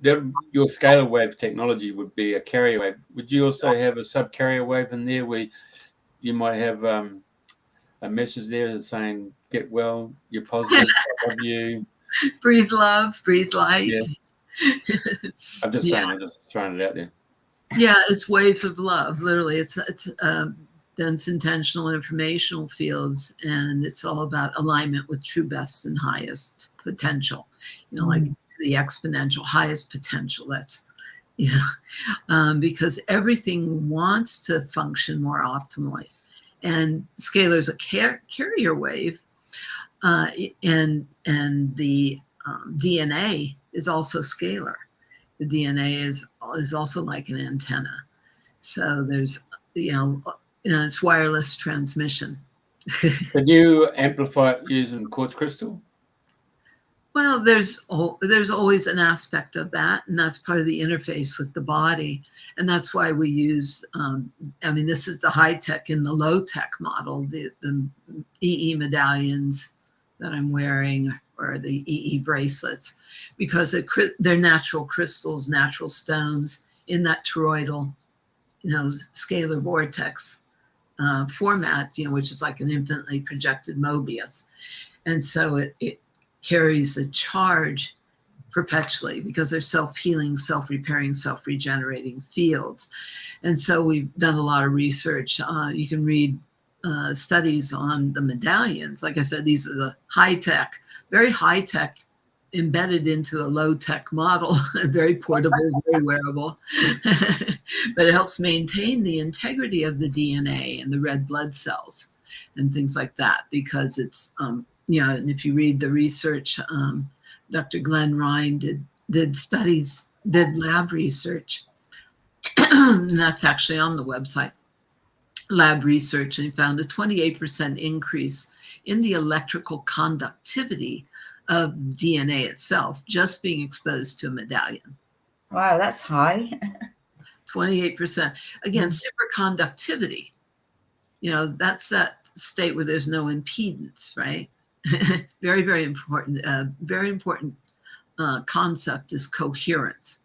your scalar wave technology would be a carrier wave. Would you also have a sub-carrier wave in there where you might have a message there saying, get well, you're positive, I love you. Breathe love, breathe light. Yeah. I'm just saying, I'm just throwing it out there. Yeah, it's waves of love. Literally, it's dense intentional informational fields, and it's all about alignment with true best and highest potential. Like the exponential highest potential. That's because everything wants to function more optimally, and scalar is a carrier wave, and the DNA is also scalar. The DNA is also like an antenna. So there's, it's wireless transmission. Can you amplify it using quartz crystal? Well, there's always an aspect of that, and that's part of the interface with the body. And that's why we use, this is the high tech and the low tech model, the EE medallions that I'm wearing, or the EE bracelets, because they're natural crystals, natural stones in that toroidal, scalar vortex format, which is like an infinitely projected Mobius. And so it carries a charge perpetually because they're self-healing, self-repairing, self-regenerating fields. And so we've done a lot of research. You can read studies on the medallions. Like I said, these are the high-tech, very high-tech, embedded into a low-tech model, very portable, very wearable. But it helps maintain the integrity of the DNA and the red blood cells and things like that, because it's, and if you read the research, Dr. Glenn Ryan did lab research, and that's actually on the website, lab research, and he found a 28% increase in the electrical conductivity of DNA itself, just being exposed to a medallion. Wow, that's high. 28%. Again, superconductivity, that's that state where there's no impedance, right? Very, very important. Very important concept is coherence.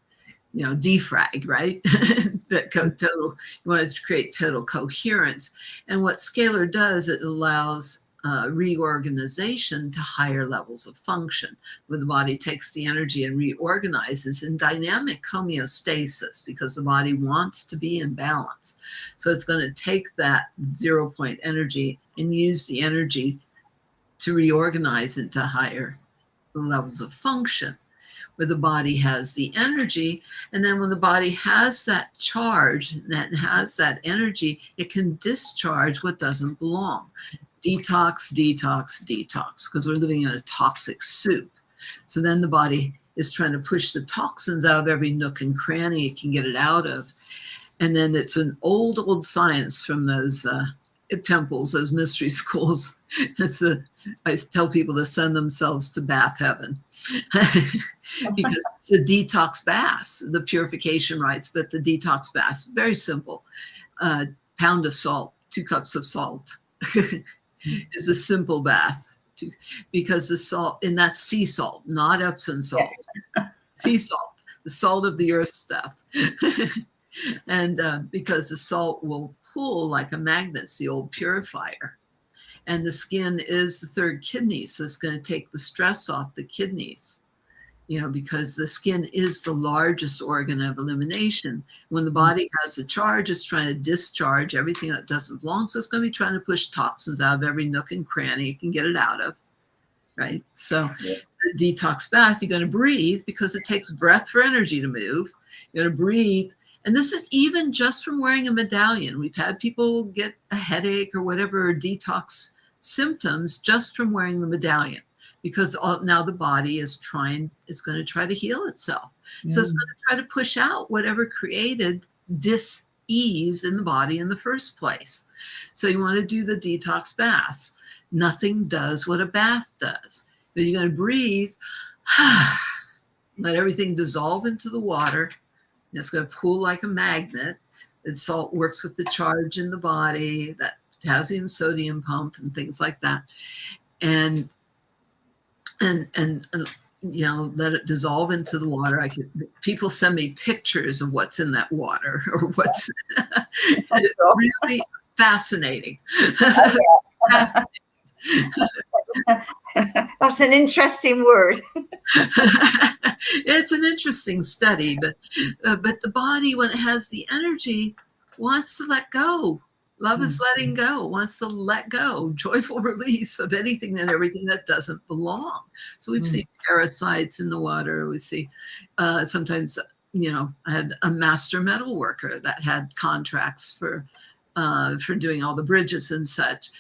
Defrag, right? You want to create total coherence. And what scalar does, it allows reorganization to higher levels of function, where the body takes the energy and reorganizes in dynamic homeostasis, because the body wants to be in balance. So it's going to take that 0 point energy and use the energy to reorganize into higher levels of function, where the body has the energy. And then when the body has that charge and has that energy, it can discharge what doesn't belong. detox, detox, detox, because we're living in a toxic soup. So then the body is trying to push the toxins out of every nook and cranny it can get it out of. And then it's an old science from those temples, those mystery schools. I tell people to send themselves to bath heaven because it's the detox baths, the purification rites, but the detox baths, very simple. Pound of salt, 2 cups of salt is a simple bath because the salt, and that's sea salt, not Epsom salt, sea salt, the salt of the earth stuff. And because the salt will pull like a magnet, it's the old purifier. And the skin is the 3rd kidney, so it's going to take the stress off the kidneys, because the skin is the largest organ of elimination. When the body has a charge, it's trying to discharge everything that doesn't belong. So it's going to be trying to push toxins out of every nook and cranny it can get it out of, right? So the detox bath, you're going to breathe because it takes breath for energy to move. You're going to breathe. And this is even just from wearing a medallion. We've had people get a headache or whatever detox symptoms just from wearing the medallion, because now the body is going to try to heal itself. So it's going to try to push out whatever created dis-ease in the body in the first place. So you want to do the detox baths. Nothing does what a bath does. But you're going to breathe, let everything dissolve into the water. And it's going to pull like a magnet. The salt works with the charge in the body, that potassium sodium pump and things like that. And let it dissolve into the water. People send me pictures of what's in that water or what's it's really fascinating. That's an interesting word. It's an interesting study, but the body, when it has the energy, wants to let go. Love is letting go, wants to let go, joyful release of anything and everything that doesn't belong. So we've seen parasites in the water. We see sometimes, I had a master metal worker that had contracts for doing all the bridges and such.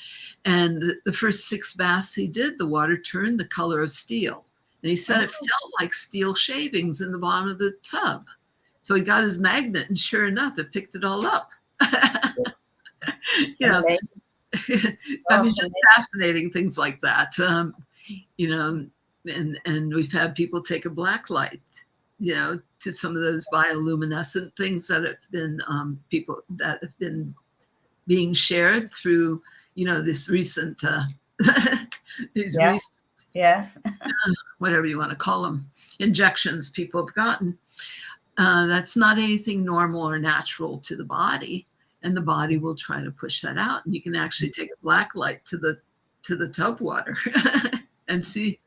And the first 6 baths he did, the water turned the color of steel. And he said it felt like steel shavings in the bottom of the tub. So he got his magnet, and sure enough, it picked it all up. Just fascinating things like that. And we've had people take a black light, to some of those bioluminescent things that have been people that have been being shared through, this recent, recent, whatever you want to call them, injections people have gotten. That's not anything normal or natural to the body. And the body will try to push that out. And you can actually take a black light to the tub water and see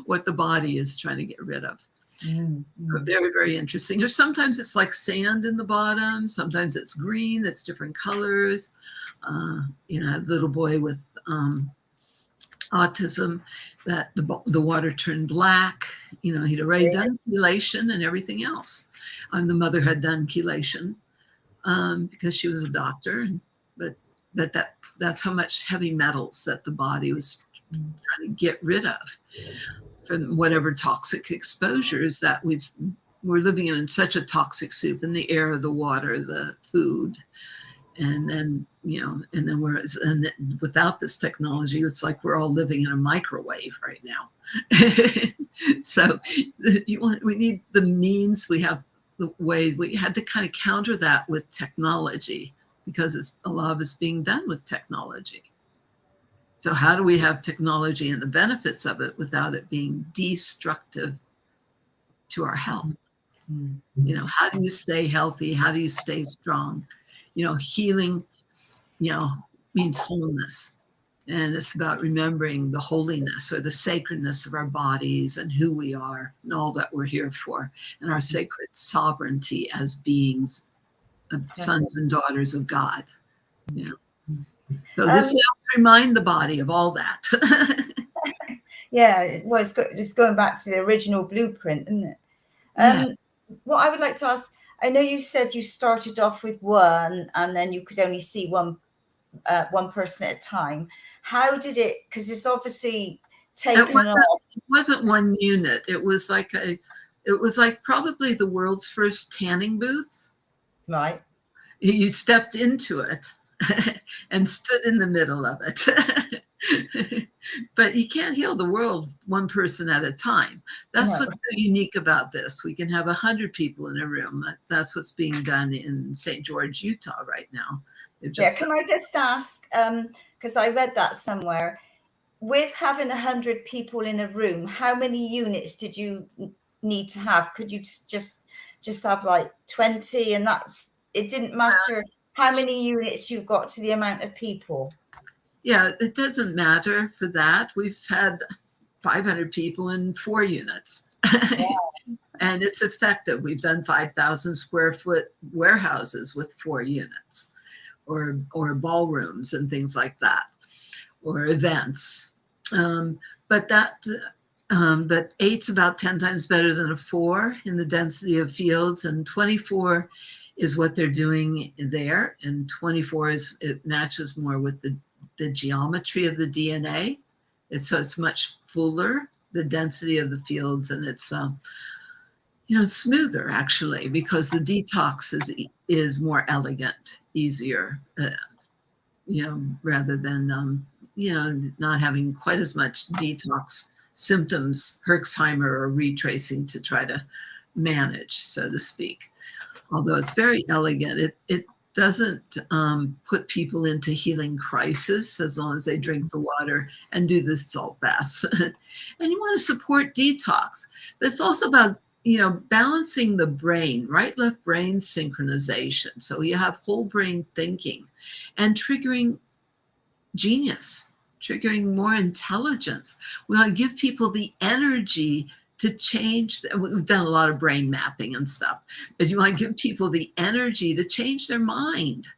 what the body is trying to get rid of. Very, very interesting. Or sometimes it's like sand in the bottom. Sometimes it's green. It's different colors. I had a little boy with autism that the water turned black. He'd already done chelation and everything else. And the mother had done chelation. Because she was a doctor, but that's how much heavy metals that the body was trying to get rid of from whatever toxic exposures that we're living in such a toxic soup in the air, the water, the food, and then without this technology, it's like we're all living in a microwave right now. So we need the means. We have the way we had to kind of counter that with technology, because a lot of it's being done with technology. So how do we have technology and the benefits of it without it being destructive to our health? How do you stay healthy? How do you stay strong? Healing, means wholeness. And it's about remembering the holiness or the sacredness of our bodies and who we are and all that we're here for, and our sacred sovereignty as beings, sons and daughters of God. So this helps remind the body of all that. Well, it's just going back to the original blueprint, isn't it? What I would like to ask, I know you said you started off with one and then you could only see one person at a time. How did it, because it's obviously It taken off. wasn't one unit. It was like probably the world's first tanning booth. Right. You stepped into it and stood in the middle of it. But you can't heal the world one person at a time. That's what's so unique about this. We can have 100 people in a room. That's what's being done in St. George, Utah right now. Can I just ask, because I read that somewhere, with having 100 people in a room, how many units did you need to have? Could you just have like 20 and it didn't matter how many units you got to the amount of people? Yeah, it doesn't matter for that. We've had 500 people in 4 units. Wow. And it's effective. We've done 5,000 square foot warehouses with 4 units, or ballrooms and things like that, or events. But 8's about 10 times better than a 4 in the density of fields, and 24 is what they're doing there. And 24 it matches more with the geometry of the DNA. It's much fuller, the density of the fields, and it's smoother actually, because the detox is more elegant, easier, rather than not having quite as much detox symptoms, Herxheimer or retracing to try to manage, so to speak. Although it's very elegant, it doesn't put people into healing crisis as long as they drink the water and do the salt baths. And you want to support detox, but it's also about balancing the brain, right-left brain synchronization. So you have whole brain thinking and triggering genius, triggering more intelligence. We want to give people the energy to change. We've done a lot of brain mapping and stuff, but you want to give people the energy to change their mind,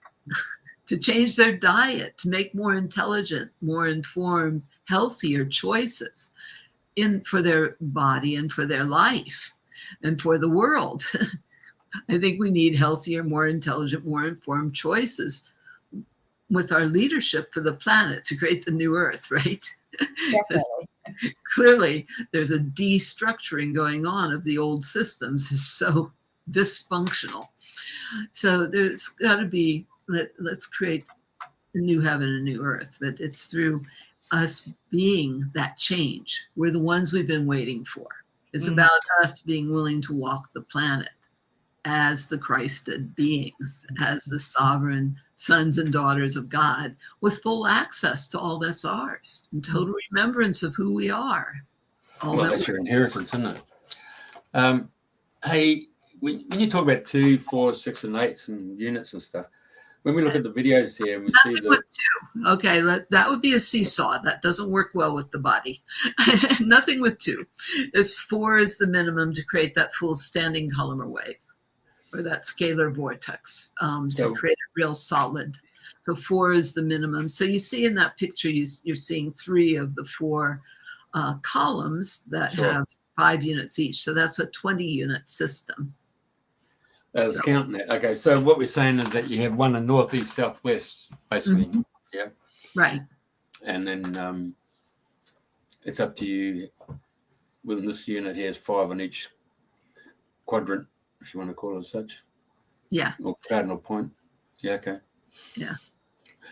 to change their diet, to make more intelligent, more informed, healthier choices for their body and for their life and for the world. I think we need healthier, more intelligent, more informed choices with our leadership for the planet to create the new earth, right? Definitely. Clearly, there's a destructuring going on of the old systems. It's so dysfunctional. So there's got to be, let's create a new heaven and a new earth. But it's through us being that change. We're the ones we've been waiting for. It's about us being willing to walk the planet as the Christed beings, as the sovereign sons and daughters of God, with full access to all that's ours and total remembrance of who we are. That's your inheritance, isn't it? Hey, when you talk about 2, 4, 6, and 8 and units and stuff, when we look at the videos here and we see the... Okay, that would be a seesaw. That doesn't work well with the body. Nothing with 2. There's 4 is the minimum to create that full standing columnar wave, or that scalar vortex, to create a real solid. So 4 is the minimum. So you see in that picture, you're seeing 3 of the 4 columns that have 5 units each. So that's a 20-unit system. That's counting it. Okay, so what we're saying is that you have one in northeast, southwest, basically. Yeah. Right. And then it's up to you. Within this unit, here's 5 on each quadrant, if you want to call it such. Yeah. Or cardinal point. Yeah, okay. Yeah.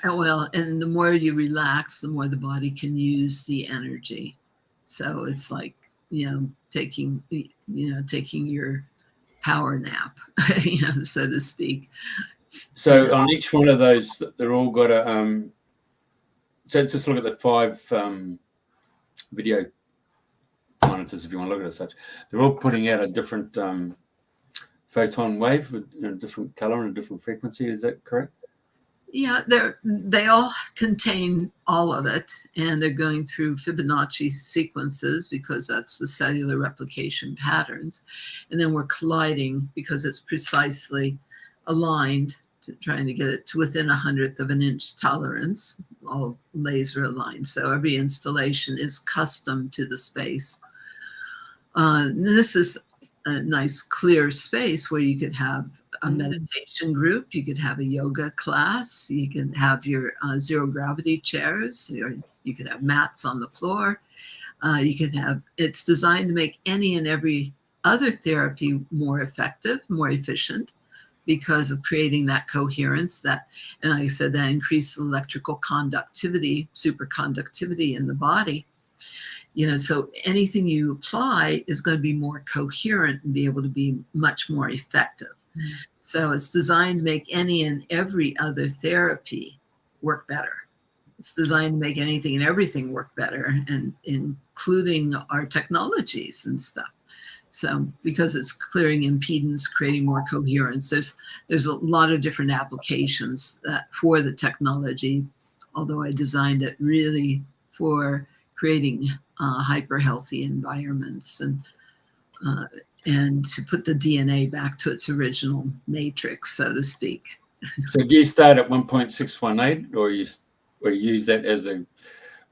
And the more you relax, the more the body can use the energy. So it's like, taking your power nap, so to speak. So on each one of those, they're all got a, so just look at the 5 video monitors, if you want to look at it as such. They're all putting out a different photon wave with a different color and a different frequency. Is that correct? Yeah, they all contain all of it, and they're going through Fibonacci sequences because that's the cellular replication patterns. And then we're colliding because it's precisely aligned, trying to get it to within 1/100th of an inch tolerance, all laser aligned. So every installation is custom to the space. This is a nice clear space where you could have a meditation group, you could have a yoga class, you can have your zero gravity chairs, or you could have mats on the floor. You can have, it's designed to make any and every other therapy more effective, more efficient, because of creating that coherence, that, and like I said, that increased electrical conductivity, superconductivity in the body. So anything you apply is going to be more coherent and be able to be much more effective. So it's designed to make any and every other therapy work better. It's designed to make anything and everything work better, and including our technologies and stuff. So because it's clearing impedance, creating more coherence, there's a lot of different applications for the technology, although I designed it really for creating hyper healthy environments and to put the DNA back to its original matrix, so to speak. So do you start at 1.618, or you use that as a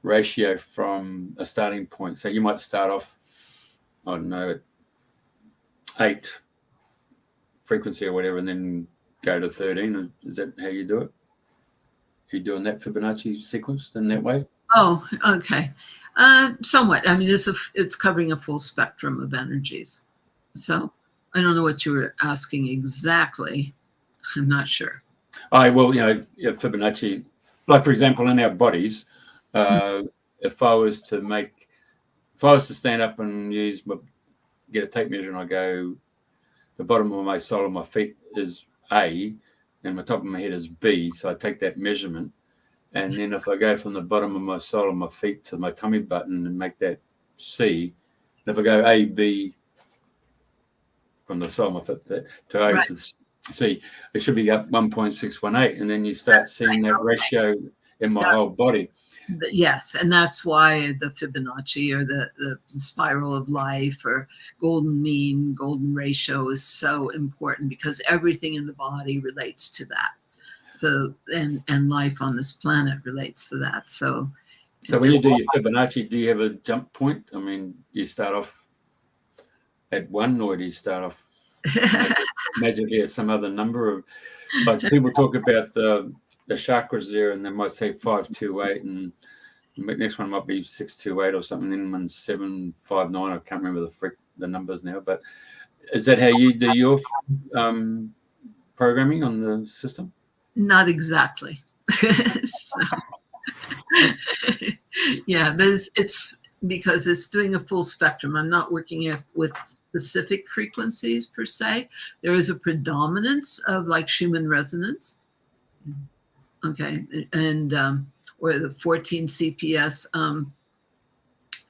ratio from a starting point? So you might start off, I don't know, at 8 frequency or whatever, and then go to 13. Is that how you do it? Are you doing that Fibonacci sequence in that way? Oh, okay. Somewhat. I mean, it's covering a full spectrum of energies. So I don't know what you were asking exactly. I'm not sure. Well, Fibonacci, like for example, in our bodies, if I was to stand up and get a tape measure, and I go, the bottom of my sole of my feet is A, and the top of my head is B. So I take that measurement, and then if I go from the bottom of my sole of my feet to my tummy button and make that C, and if I go A, B, from the sole of my foot to O to C, it should be up 1.618, and then you start seeing that ratio in my whole body. Yes, and that's why the Fibonacci, or the spiral of life, or golden mean, golden ratio is so important, because everything in the body relates to that. So and life on this planet relates to that. So when you do your Fibonacci, do you have a jump point? I mean, do you start off at 1, or do you start off magically at some other number? Like people talk about the chakras there, and they might say 528, and the next one might be 628 or something, then one's 759. I can't remember the numbers now, but is that how you do your programming on the system? Not exactly. Yeah, but it's because it's doing a full spectrum. I'm not working with specific frequencies per se. There is a predominance of like Schumann resonance. Okay, and or the 14 CPS,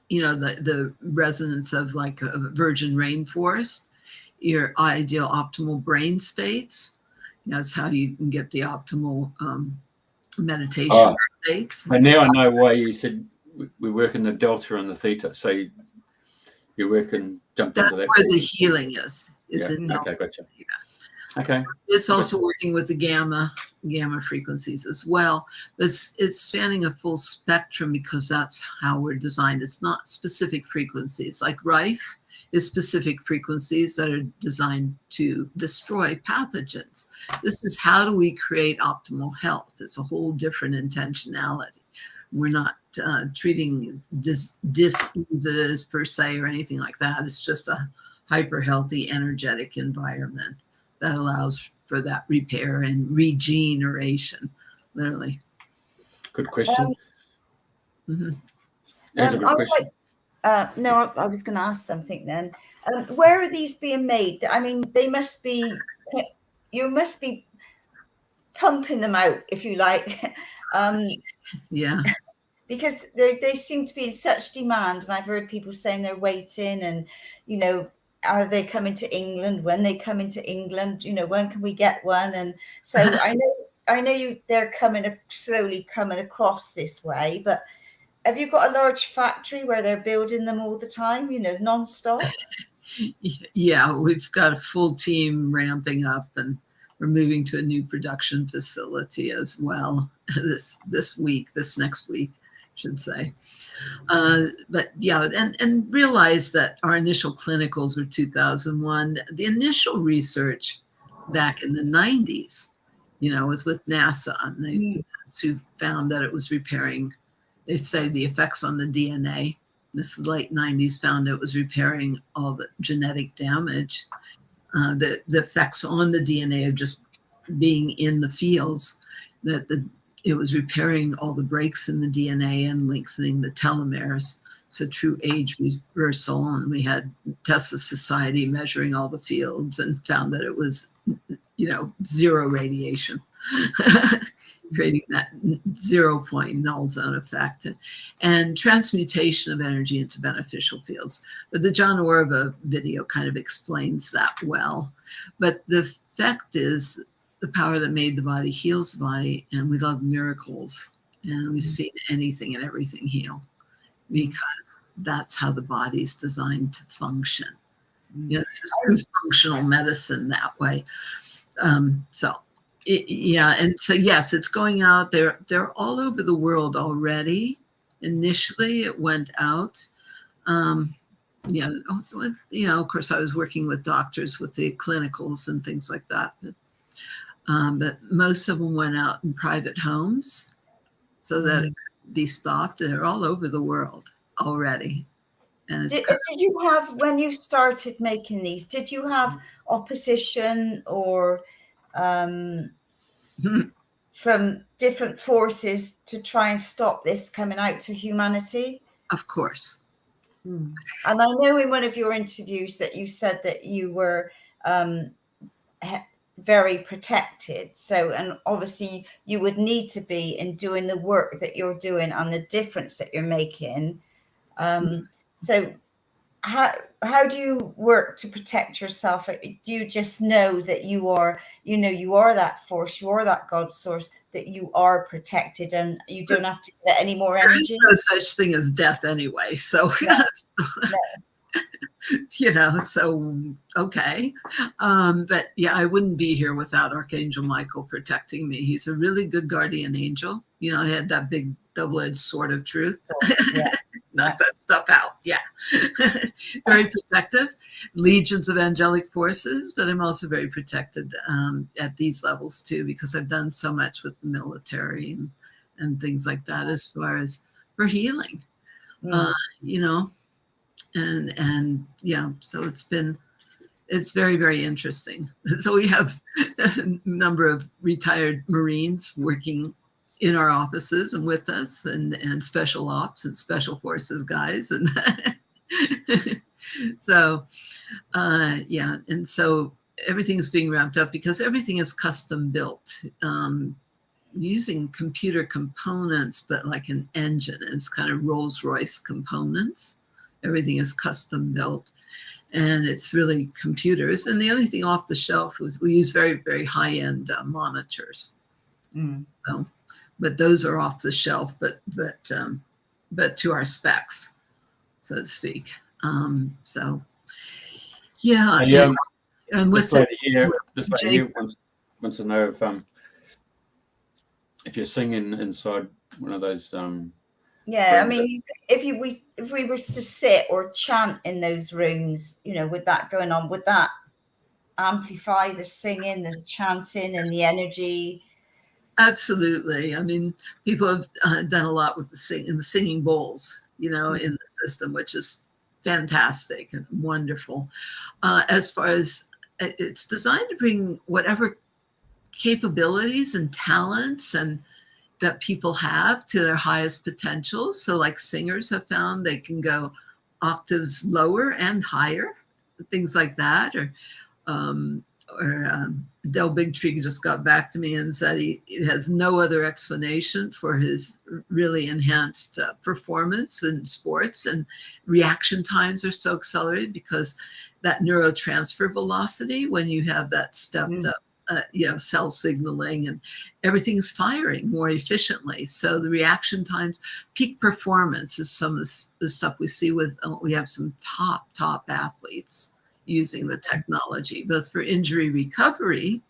the resonance of like a virgin rainforest, your ideal optimal brain states. That's how you can get the optimal meditation states. And now I know why you said we work in the delta and the theta. So you work and jump into that. That's where the healing is in delta. Okay, gotcha. Yeah. Okay. It's also working with the gamma frequencies as well. It's spanning a full spectrum, because that's how we're designed. It's not specific frequencies. Like Rife is specific frequencies that are designed to destroy pathogens. This is how do we create optimal health. It's a whole different intentionality. We're not treating diseases per se or anything like that. It's just a hyper healthy, energetic environment that allows for that repair and regeneration, literally. Good question. Mm-hmm. That's a good question. No, I was going to ask something then. Where are these being made? I mean, you must be pumping them out, if you like. Yeah. Because they seem to be in such demand, and I've heard people saying they're waiting, and are they coming to England? When they come into England, when can we get one? And so I know they're slowly coming across this way, but have you got a large factory where they're building them all the time, non-stop? Yeah, we've got a full team ramping up, and we're moving to a new production facility as well this next week. should say. But yeah, and realize that our initial clinicals were 2001. The initial research back in the 90s, was with NASA, and who found that it was repairing, they studied the effects on the DNA. This late 90s found it was repairing all the genetic damage, the effects on the DNA of just being in the fields, that it was repairing all the breaks in the DNA and lengthening the telomeres. So true age reversal. And we had Tesla Society measuring all the fields and found that it was, zero radiation, creating that 0 point null zone effect, and transmutation of energy into beneficial fields. But the John Orva video kind of explains that well. But the effect is the power that made the body heals the body, and we love miracles, and we've seen anything and everything heal, because that's how the body's designed to function. This is true functional medicine that way. And so yes, it's going out there. They're all over the world already. Initially, it went out. Of course, I was working with doctors with the clinicals and things like that. But most of them went out in private homes so that it could be stopped. They're all over the world already. And did you have, when you started making these, did you have opposition or from different forces to try and stop this coming out to humanity? Of course. And I know in one of your interviews that you said that you were very protected. So, and obviously you would need to be in doing the work that you're doing and the difference that you're making. So how do you work to protect yourself? Do you just know that you are that force, you are that God source, that you are protected and you don't have to get any more energy? There is no such thing as death anyway. So, so, okay. But yeah, I wouldn't be here without Archangel Michael protecting me. He's a really good guardian angel. I had that big double-edged sword of truth. Knock that stuff out. Yeah. Very protective. Legions of angelic forces, but I'm also very protected at these levels too, because I've done so much with the military and things like that as far as for healing. So it's very, very interesting. So we have a number of retired Marines working in our offices and with us, and special ops and special forces guys. And so, and so everything is being ramped up because everything is custom built. Using computer components, but like an engine, it's kind of Rolls-Royce components. Everything is custom built, and it's really computers. And the only thing off the shelf was we use very, very high-end monitors. So, but those are off the shelf, but to our specs, so to speak. And with this lady wants to know if you're singing inside one of those. I mean, if we were to sit or chant in those rooms, with that going on, would that amplify the singing, the chanting, and the energy? Absolutely. I mean, people have done a lot with the singing bowls, in the system, which is fantastic and wonderful. As far as it's designed to bring whatever capabilities and talents and that people have to their highest potential. So like singers have found they can go octaves lower and higher, things like that. Or Del Bigtree just got back to me and said he has no other explanation for his really enhanced performance in sports, and reaction times are so accelerated because that neurotransfer velocity, when you have that stepped up, cell signaling, and everything's firing more efficiently. So the reaction times, peak performance is some of the stuff we see with, we have some top athletes using the technology, both for injury recovery,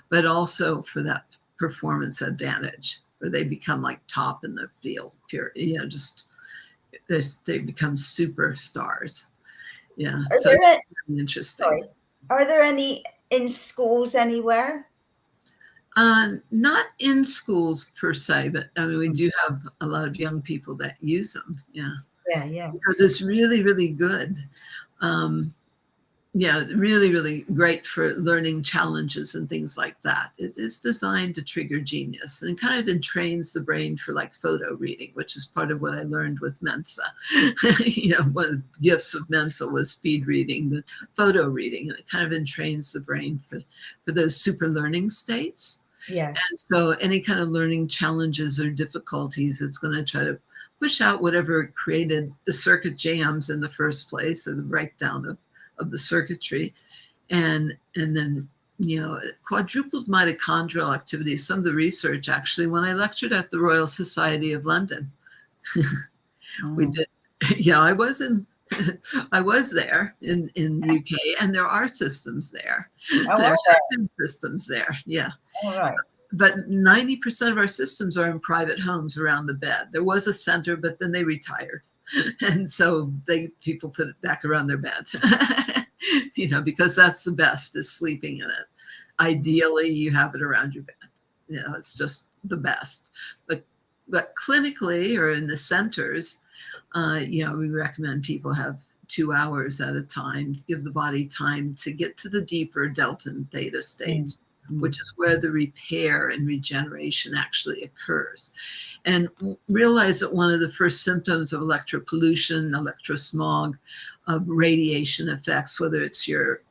but also for that performance advantage. where they become like top in the field, pure, you know, just they become superstars. Yeah, Are so there it's any, really interesting. sorry, are there any in schools anywhere? Not in schools per se, but I mean, we do have a lot of young people that use them. Yeah. Yeah. Because it's really, really good. Yeah, really, really great for learning challenges and things like that. It is designed to trigger genius and kind of entrains the brain for like photo reading, which is part of what I learned with Mensa. You know, one of the gifts of Mensa was speed reading, the photo reading, and it kind of entrains the brain for those super learning states. Yes. And so any kind of learning challenges or difficulties, it's going to try to push out whatever created the circuit jams in the first place, or the breakdown of the circuitry. And then, you know, quadrupled mitochondrial activity. Some of the research, actually, when I lectured at the Royal Society of London, we did, yeah, I was there in the UK, and there are systems there. Oh, There are have been systems there, yeah. All right. But 90% of our systems are in private homes around the bed. There was a center, but then they retired. And so people put it back around their bed, you know, because that's the best, is sleeping in it. Ideally, you have it around your bed. You know, it's just the best. But clinically, or in the centers, you know, we recommend people have 2 hours at a time to give the body time to get to the deeper delta and theta states, which is where the repair and regeneration actually occurs. And realize that one of the first symptoms of electropollution, electrosmog, of radiation effects, whether it's your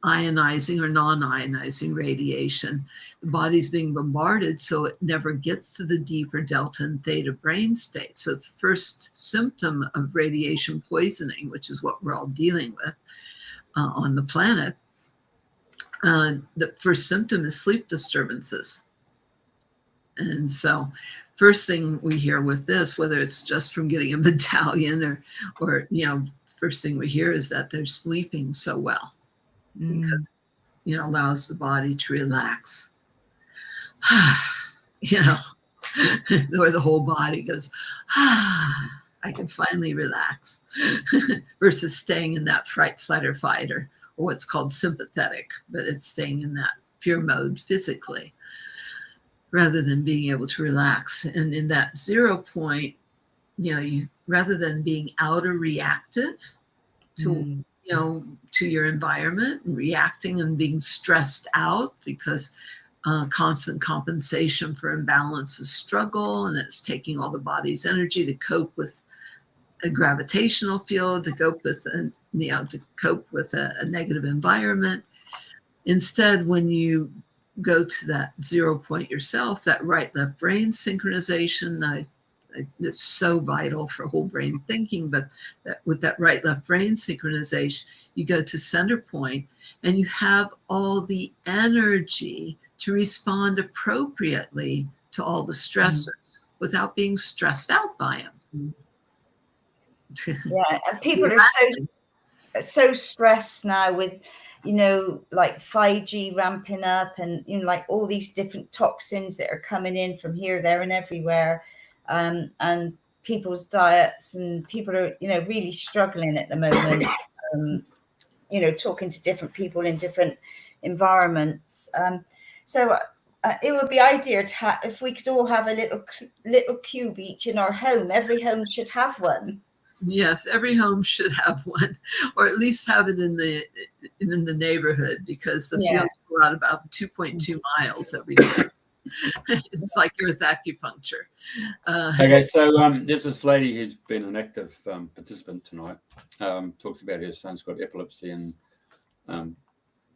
ionizing or non-ionizing radiation, the body's being bombarded, so it never gets to the deeper delta and theta brain states. So the first symptom of radiation poisoning, which is what we're all dealing with on the planet, the first symptom is sleep disturbances. And so first thing we hear with this, whether it's just from getting a medallion or you know, first thing we hear is that they're sleeping so well, because, you know, allows the body to relax. You know, or the whole body goes, I can finally relax, versus staying in that fight, flight, or fight, or what's called sympathetic, but it's staying in that pure mode physically, rather than being able to relax. And in that 0 point, you know, you, rather than being outer reactive to, you know, to your environment, and reacting and being stressed out because constant compensation for imbalance is struggle, and it's taking all the body's energy to cope with a gravitational field, to cope with a negative environment. Instead, when you go to that 0 point yourself, that right-left brain synchronization, that's so vital for whole brain thinking, but that with that right-left brain synchronization, you go to center point and you have all the energy to respond appropriately to all the stressors without being stressed out by them. Yeah, and people are so stressed now with, you know, like 5G ramping up, and, you know, like all these different toxins that are coming in from here, there, and everywhere, and people's diets, and people are, you know, really struggling at the moment. You know, talking to different people in different environments. So it would be ideal to have, if we could all have a little cube each in our home. Every home should have one. Yes, every home should have one, or at least have it in the neighborhood, because the fields go out about 2.2 miles every day. It's like Earth acupuncture. Okay, so there's this lady who's been an active participant tonight. Talks about her son's got epilepsy, and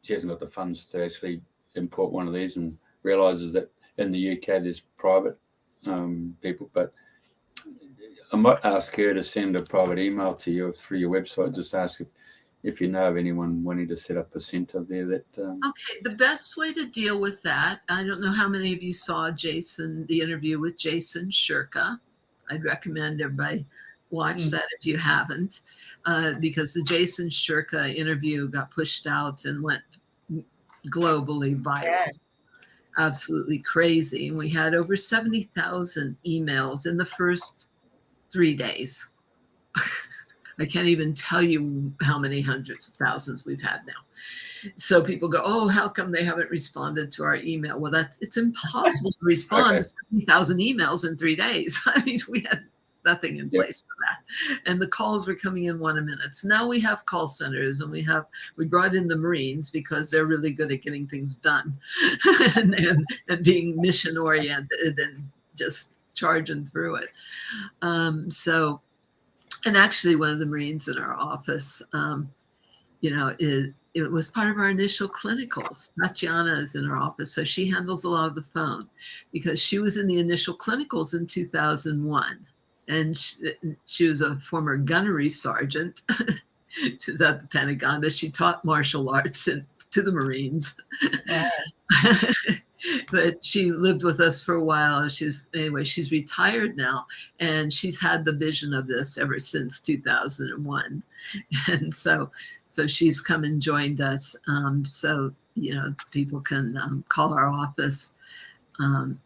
she hasn't got the funds to actually import one of these, and realizes that in the UK there's private people, but I might ask her to send a private email to you through your website. Just ask if you know of anyone wanting to set up a center there. That Okay, the best way to deal with that, I don't know how many of you saw the interview with Jason Shirka. I'd recommend everybody watch that if you haven't, because the Jason Shirka interview got pushed out and went globally viral. absolutely crazy. And we had over 70,000 emails in the first 3 days. I can't even tell you how many hundreds of thousands we've had now. So people go, oh, how come they haven't responded to our email? Well, it's impossible to respond to 70,000 emails in 3 days. I mean, we had nothing in place for that. And the calls were coming in 1 a minute. So now we have call centers, and we brought in the Marines because they're really good at getting things done and being mission oriented and just charging through it. And actually one of the Marines in our office, it was part of our initial clinicals. Tatiana is in our office, so she handles a lot of the phone because she was in the initial clinicals in 2001. And she was a former gunnery sergeant. She was at the Pentagon, but she taught martial arts to the Marines. Yeah. But she lived with us for a while. She's retired now, and she's had the vision of this ever since 2001. And so she's come and joined us. So, people can call our office and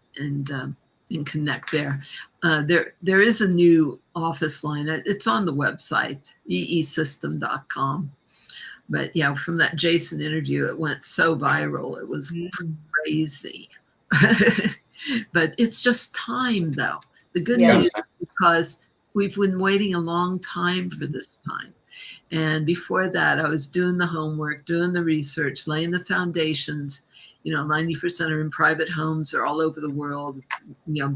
connect there. There is a new office line. It's on the website, eesystem.com. But yeah, from that Jason interview, it went so viral. It was crazy. But it's just time, though. The good news is because we've been waiting a long time for this time. And before that, I was doing the homework, doing the research, laying the foundations. 90% are in private homes. They're all over the world,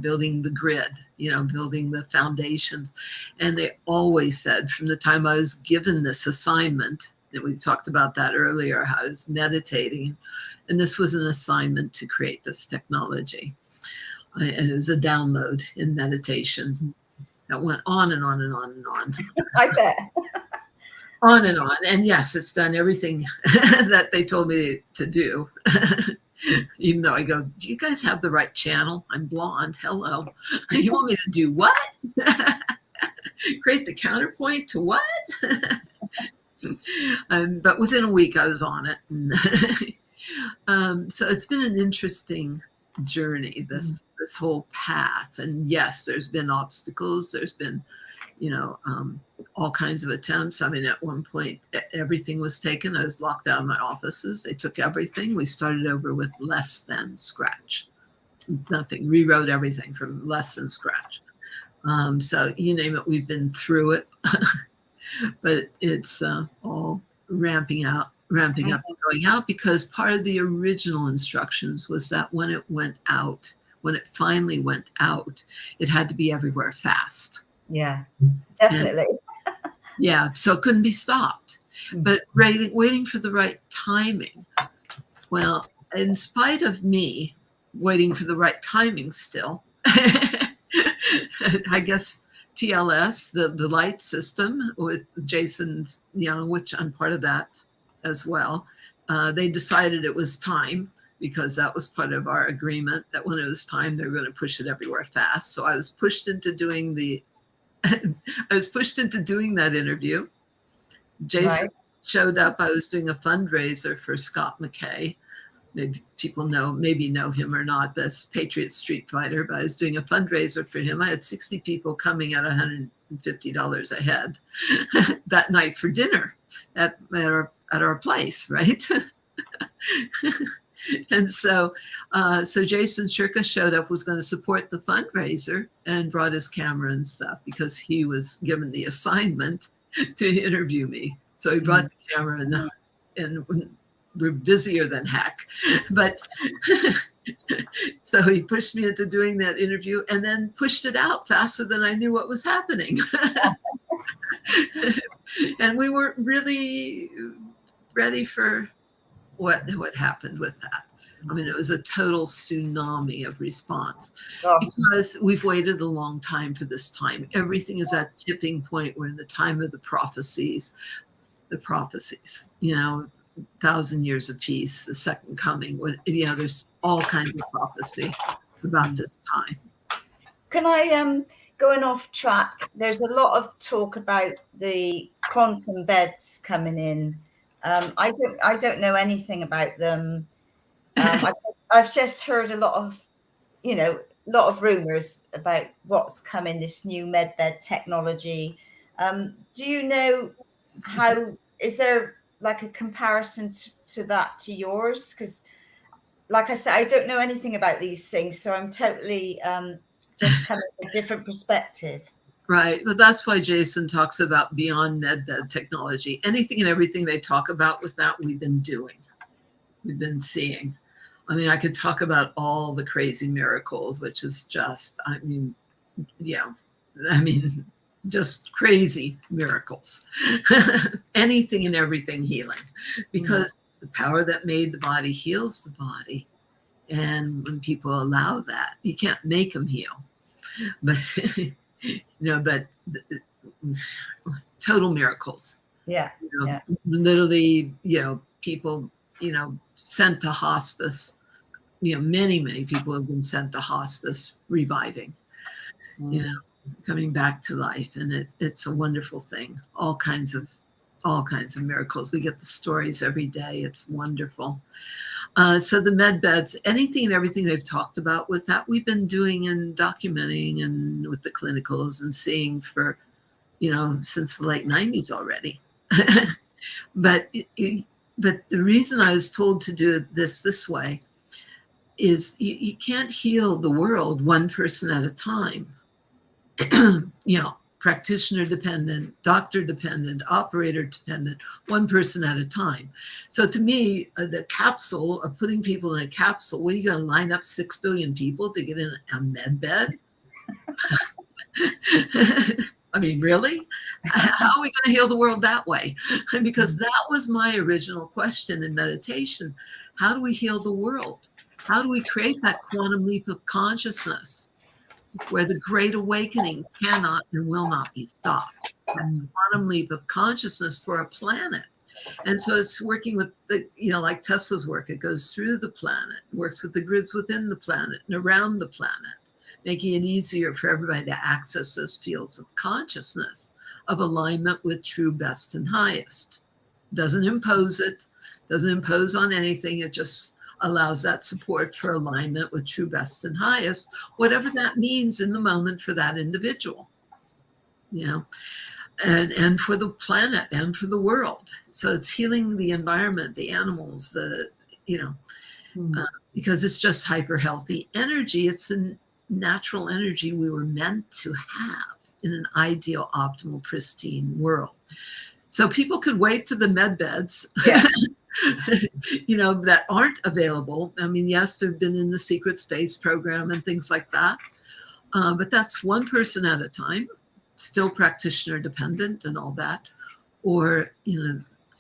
building the grid, building the foundations. And they always said from the time I was given this assignment, and we talked about that earlier, how I was meditating, and this was an assignment to create this technology. And it was a download in meditation that went on and on and on and on. I bet. On and on. And yes, it's done everything that they told me to do. Even though I go, do you guys have the right channel? I'm blonde. Hello. You want me to do what? Create the counterpoint to what? But within a week, I was on it. So it's been an interesting journey, this whole path. And yes, there's been obstacles. There's been, all kinds of attempts. I mean, at one point, everything was taken. I was locked out of my offices. They took everything. We started over with less than scratch. Nothing. Rewrote everything from less than scratch. So you name it, we've been through it. But it's all ramping up and going out, because part of the original instructions was that when it finally went out, it had to be everywhere fast. Yeah, definitely. So it couldn't be stopped. But waiting for the right timing. Well, in spite of me waiting for the right timing still, I guess TLS, the light system with Jason's, which I'm part of that as well, they decided it was time, because that was part of our agreement that when it was time, they were going to push it everywhere fast. So I was pushed into doing that interview. Jason showed up. I was doing a fundraiser for Scott McKay. Maybe people know him or not, that's Patriot Street Fighter, but I was doing a fundraiser for him. I had 60 people coming at $150 a head that night for dinner at our place, right? And so Jason Shirka showed up, was going to support the fundraiser, and brought his camera and stuff because he was given the assignment to interview me. So he brought the camera, and we're busier than heck. But so he pushed me into doing that interview, and then pushed it out faster than I knew what was happening. And we weren't really ready for what happened with that. I mean, it was a total tsunami of response, because we've waited a long time for this time. Everything is at tipping point. We're in the time of the prophecies, 1,000 years of peace, the second coming. There's all kinds of prophecy about this time. Can I, going off track, there's a lot of talk about the quantum beds coming in. I don't know anything about them. I've just heard a lot of, lot of rumors about what's coming, this new medbed technology. Do you know how, is there like a comparison to that, to yours? Because like I said, I don't know anything about these things, so I'm totally just coming from a different perspective. Right. But that's why Jason talks about beyond medbed technology. Anything and everything they talk about with that, we've been doing. We've been seeing. I mean, I could talk about all the crazy miracles, which is just, just crazy miracles. Anything and everything healing, because the power that made the body heals the body. And when people allow that, you can't make them heal. But, but total miracles. Yeah. Literally, people, sent to hospice. Many people have been sent to hospice, reviving, coming back to life. And it's a wonderful thing. All kinds of miracles. We get the stories every day. It's wonderful. So the med beds, anything and everything they've talked about with that, we've been doing and documenting and with the clinicals and seeing for, since the late 90s already. But the reason I was told to do this way is you can't heal the world one person at a time. Practitioner dependent, doctor dependent, operator dependent, one person at a time. So to me, the capsule of putting people in a capsule, well, you're going to line up 6 billion people to get in a med bed? I mean, really? How are we going to heal the world that way? Because that was my original question in meditation. How do we heal the world? How do we create that quantum leap of consciousness where the great awakening cannot and will not be stopped? That quantum leap of consciousness for a planet. And so it's working with the, like Tesla's work, it goes through the planet, works with the grids within the planet and around the planet, making it easier for everybody to access those fields of consciousness, of alignment with true best and highest. Doesn't impose it, doesn't impose on anything. It just allows that support for alignment with true best and highest, whatever that means in the moment for that individual, and for the planet and for the world. So it's healing the environment, the animals, because it's just hyper healthy energy. It's the natural energy we were meant to have in an ideal, optimal, pristine world. So people could wait for the med beds. Yeah. That aren't available. I mean, yes, they've been in the secret space program and things like that. But that's one person at a time, still practitioner dependent and all that. Or,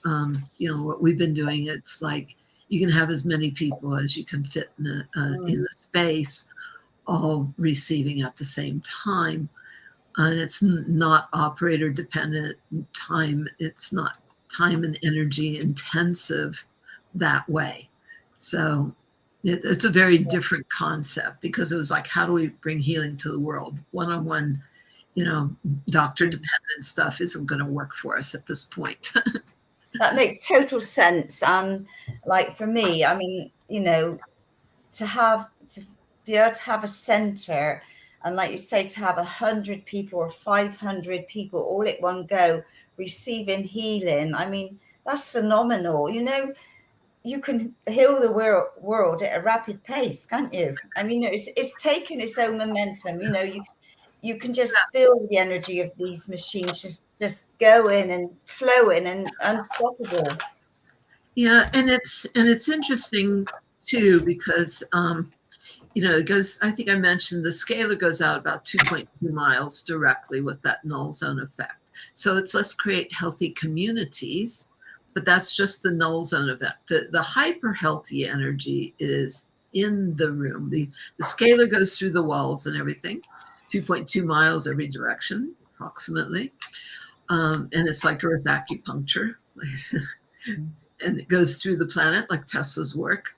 what we've been doing, it's like you can have as many people as you can fit in the space, all receiving at the same time. And it's not operator dependent time. It's not time and energy intensive that way. So it's a very different concept, because it was like, how do we bring healing to the world? One-on-one, doctor dependent stuff isn't going to work for us at this point. That makes total sense. And like for me, I mean, to be able to have a center, and like you say, to have 100 people or 500 people all at one go receiving healing, I mean, that's phenomenal. You can heal the world at a rapid pace, can't you? I mean, it's taken its own momentum. You can just feel the energy of these machines just going and flowing and unstoppable. Yeah, and it's interesting too, because it goes, I think I mentioned the scalar goes out about 2.2 miles directly with that null zone effect. So let's create healthy communities, but that's just the null zone effect. The hyper healthy energy is in the room. The scalar goes through the walls and everything, 2.2 miles every direction, approximately. And it's like Earth acupuncture. And it goes through the planet like Tesla's work.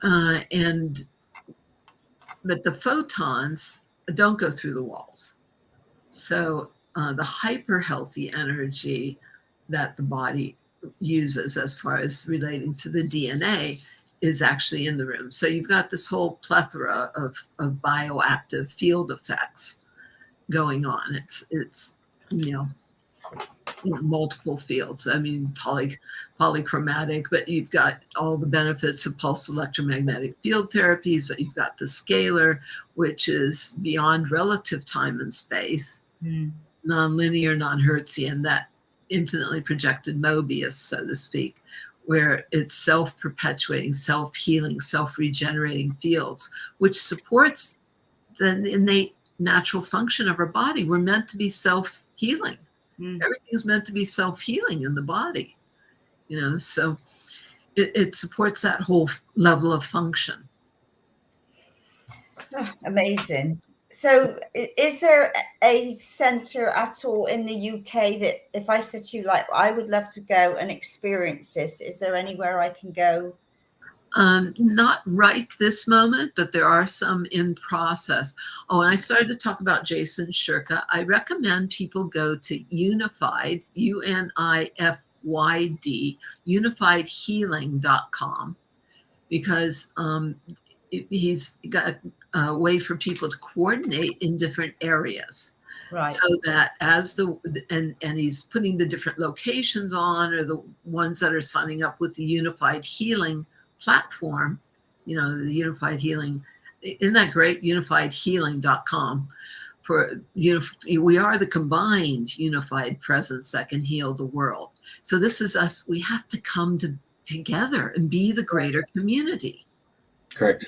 But the photons don't go through the walls. So the hyper healthy energy that the body uses as far as relating to the DNA is actually in the room. So you've got this whole plethora of bioactive field effects going on. It's multiple fields. I mean, polychromatic, but you've got all the benefits of pulse electromagnetic field therapies, but you've got the scalar, which is beyond relative time and space, non-linear, non-Hertzian, that infinitely projected Mobius, so to speak, where it's self-perpetuating, self-healing, self-regenerating fields, which supports the innate natural function of our body. We're meant to be self-healing. Everything's meant to be self-healing in the body, so it supports that whole level of function. Oh, amazing. So is there a center at all in the UK that if I said to you, like, I would love to go and experience this, is there anywhere I can go? Not right this moment, but there are some in process. Oh, and I started to talk about Jason Shirka. I recommend people go to Unified, UNIFYD, unifiedhealing.com, because he's got a way for people to coordinate in different areas. Right. So that and he's putting the different locations on, or the ones that are signing up with the Unified Healing platform, the Unified Healing. Isn't that great? Unifiedhealing.com. We are the combined unified presence that can heal the world. So this is us. We have to come together and be the greater community. Correct.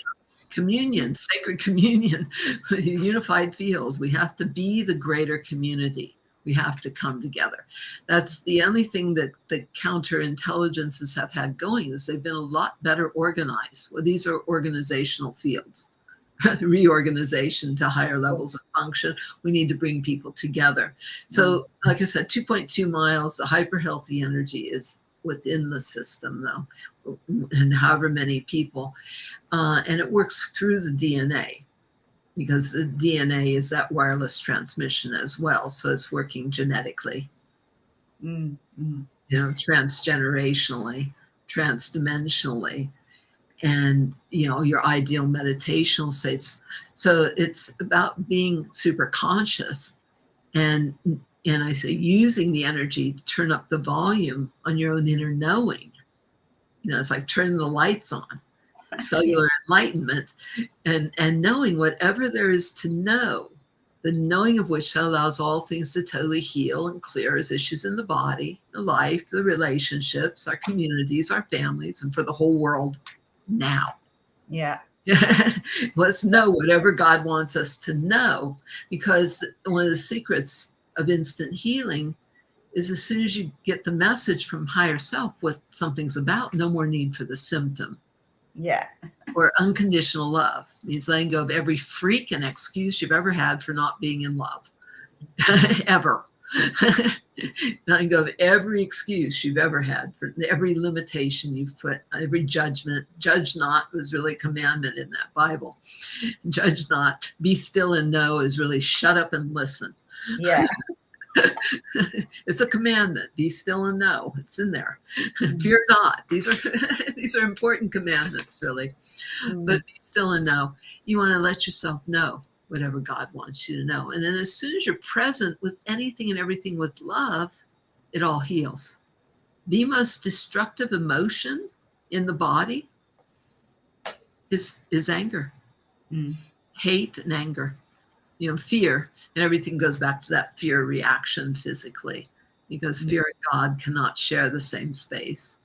Communion, sacred communion, unified fields. We have to be the greater community. We have to come together. That's the only thing that the counterintelligences have had going, is they've been a lot better organized. Well, these are organizational fields, reorganization to higher levels of function. We need to bring people together. So, like I said, 2.2 miles, the hyper healthy energy is within the system, though, and however many people. And it works through the DNA, because the DNA is that wireless transmission as well. So it's working genetically, transgenerationally, transdimensionally, and, your ideal meditational states. So it's about being super conscious, and I say using the energy to turn up the volume on your own inner knowing. It's like turning the lights on. Cellular enlightenment, and knowing whatever there is to know, the knowing of which allows all things to totally heal and clear as issues in the body, the life, the relationships, our communities, our families, and for the whole world now. Yeah. Let's know whatever God wants us to know, because one of the secrets of instant healing is, as soon as you get the message from higher self what something's about, no more need for the symptom. Yeah. Or unconditional love means letting go of every freaking excuse you've ever had for not being in love. Ever. Letting go of every excuse you've ever had, for every limitation you've put, every judgment. Judge not was really a commandment in that Bible. Judge not. Be still and know is really shut up and listen. Yeah. It's a commandment. Be still and know. It's in there. Fear not. These are important commandments, really. But be still and know. You want to let yourself know whatever God wants you to know. And then as soon as you're present with anything and everything with love, it all heals. The most destructive emotion in the body is anger, hate and anger. Fear, and everything goes back to that fear reaction physically, because fear and God cannot share the same space.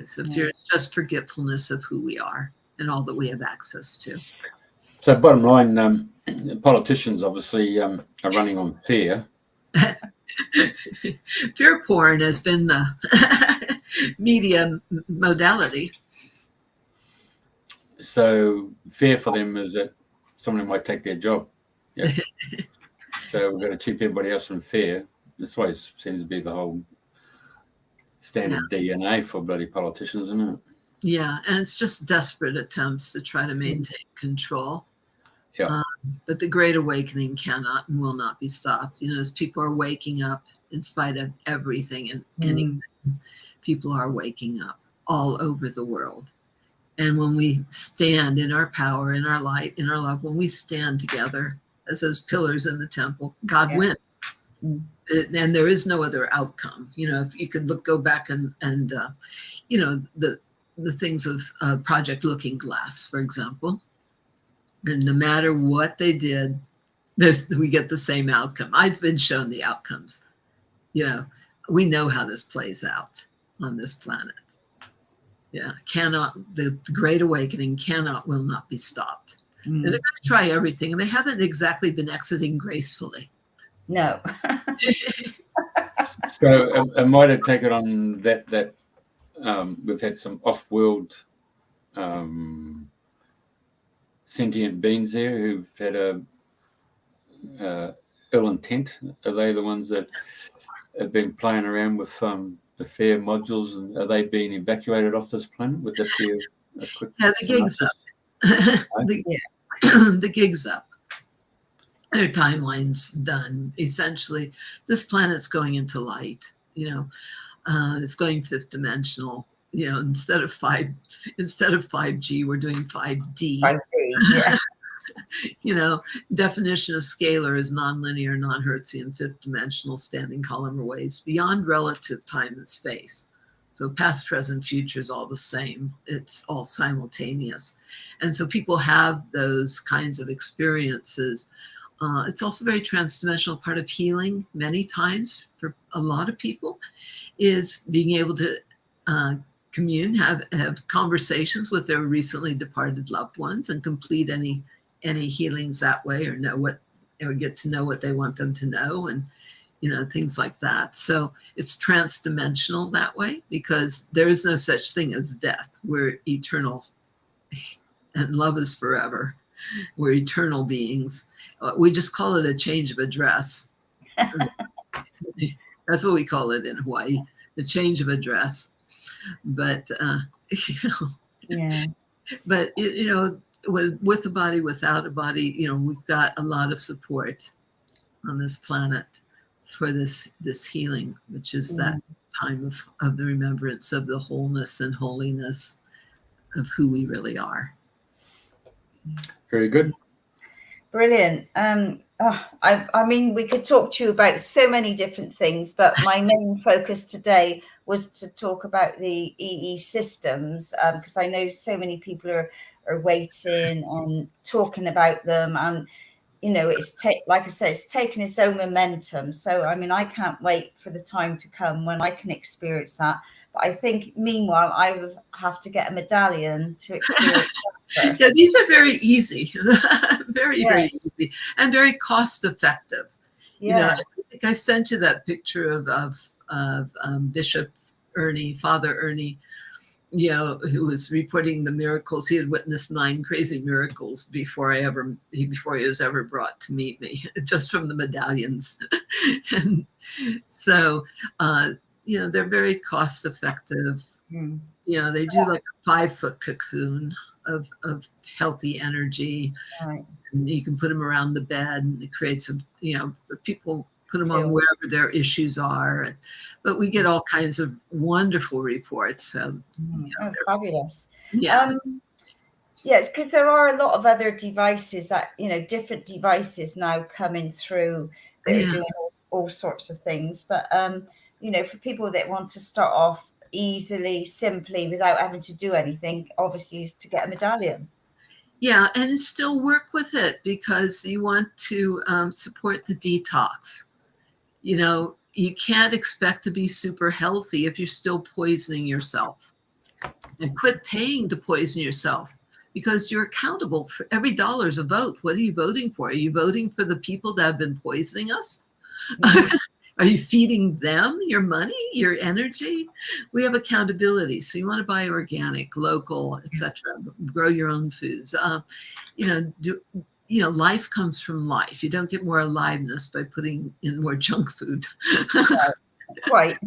So fear is just forgetfulness of who we are and all that we have access to. So bottom line, politicians obviously are running on fear. Fear porn has been the media modality. So fear for them is that someone might take their job. Yeah. So we've got to keep everybody else from fear. This way seems to be the whole standard DNA for bloody politicians, isn't it? Yeah, and it's just desperate attempts to try to maintain control. Yeah. But the Great Awakening cannot and will not be stopped. As people are waking up in spite of everything and anything, people are waking up all over the world. And when we stand in our power, in our light, in our love, when we stand together as those pillars in the temple, God wins. And there is no other outcome. You know, if you could go back and you know, the things of Project Looking Glass, for example, and no matter what they did, we get the same outcome. I've been shown the outcomes. You know, we know how this plays out on this planet. Yeah, the Great Awakening will not be stopped. And they're going to try everything, and they haven't exactly been exiting gracefully. No. So I might have taken on that we've had some off-world sentient beings here who've had a ill intent. Are they the ones that have been playing around with the fair modules, and are they being evacuated off this planet? Would that be a quick? Yeah, the gig's up. The gig's up. Their timeline's done. Essentially, this planet's going into light. You know, it's going fifth dimensional. You know, instead of 5G, we're doing 5D. 5D, yeah. You know, definition of scalar is nonlinear, non-Hertzian, fifth dimensional, standing column arrays beyond relative time and space. So past, present, future is all the same. It's all simultaneous. And so people have those kinds of experiences. It's also very transdimensional. Part of healing many times for a lot of people is being able to commune, have conversations with their recently departed loved ones and complete any healings that way, or get to know what they want them to know, and you know, things like that. So it's transdimensional that way, because there is no such thing as death. We're eternal, and love is forever. We're eternal beings. We just call it a change of address. That's what we call it in Hawaii, the change of address. But you know, Yeah. But you know, with a body, without a body, you know, we've got a lot of support on this planet for this healing, which is that time of the remembrance of the wholeness and holiness of who we really are. Very good. Brilliant. I mean, we could talk to you about so many different things, but my main focus today was to talk about the EE systems, because I know so many people are waiting and talking about them, and you know, like I said, it's taken its own momentum. So I mean, I can't wait for the time to come when I can experience that. But I think meanwhile, I will have to get a medallion to experience that first. Yeah, these are very easy, very easy, and very cost effective. Yeah. You know, I think I sent you that picture of Bishop Ernie, Father Ernie, you know, who was reporting the miracles. He had witnessed 9 crazy miracles before he was ever brought to meet me, just from the medallions. And so, you know, they're very cost effective. You know, they do like a 5-foot cocoon of healthy energy. Right. And you can put them around the bed, and it creates you know, people put them on wherever their issues are. But we get all kinds of wonderful reports. You know, Fabulous. Yeah. Yes, because there are a lot of other devices that, you know, different devices now coming through that are doing all sorts of things. But, you know, for people that want to start off easily, simply, without having to do anything, obviously is to get a medallion. Yeah, and still work with it, because you want to support the detox. You know, you can't expect to be super healthy if you're still poisoning yourself. And quit paying to poison yourself, because you're accountable for every dollar is a vote. What are you voting for? Are you voting for the people that have been poisoning us? Are you feeding them your money, your energy? We have accountability. So you want to buy organic, local, etc. Grow your own foods. You know, life comes from life. You don't get more aliveness by putting in more junk food. Right.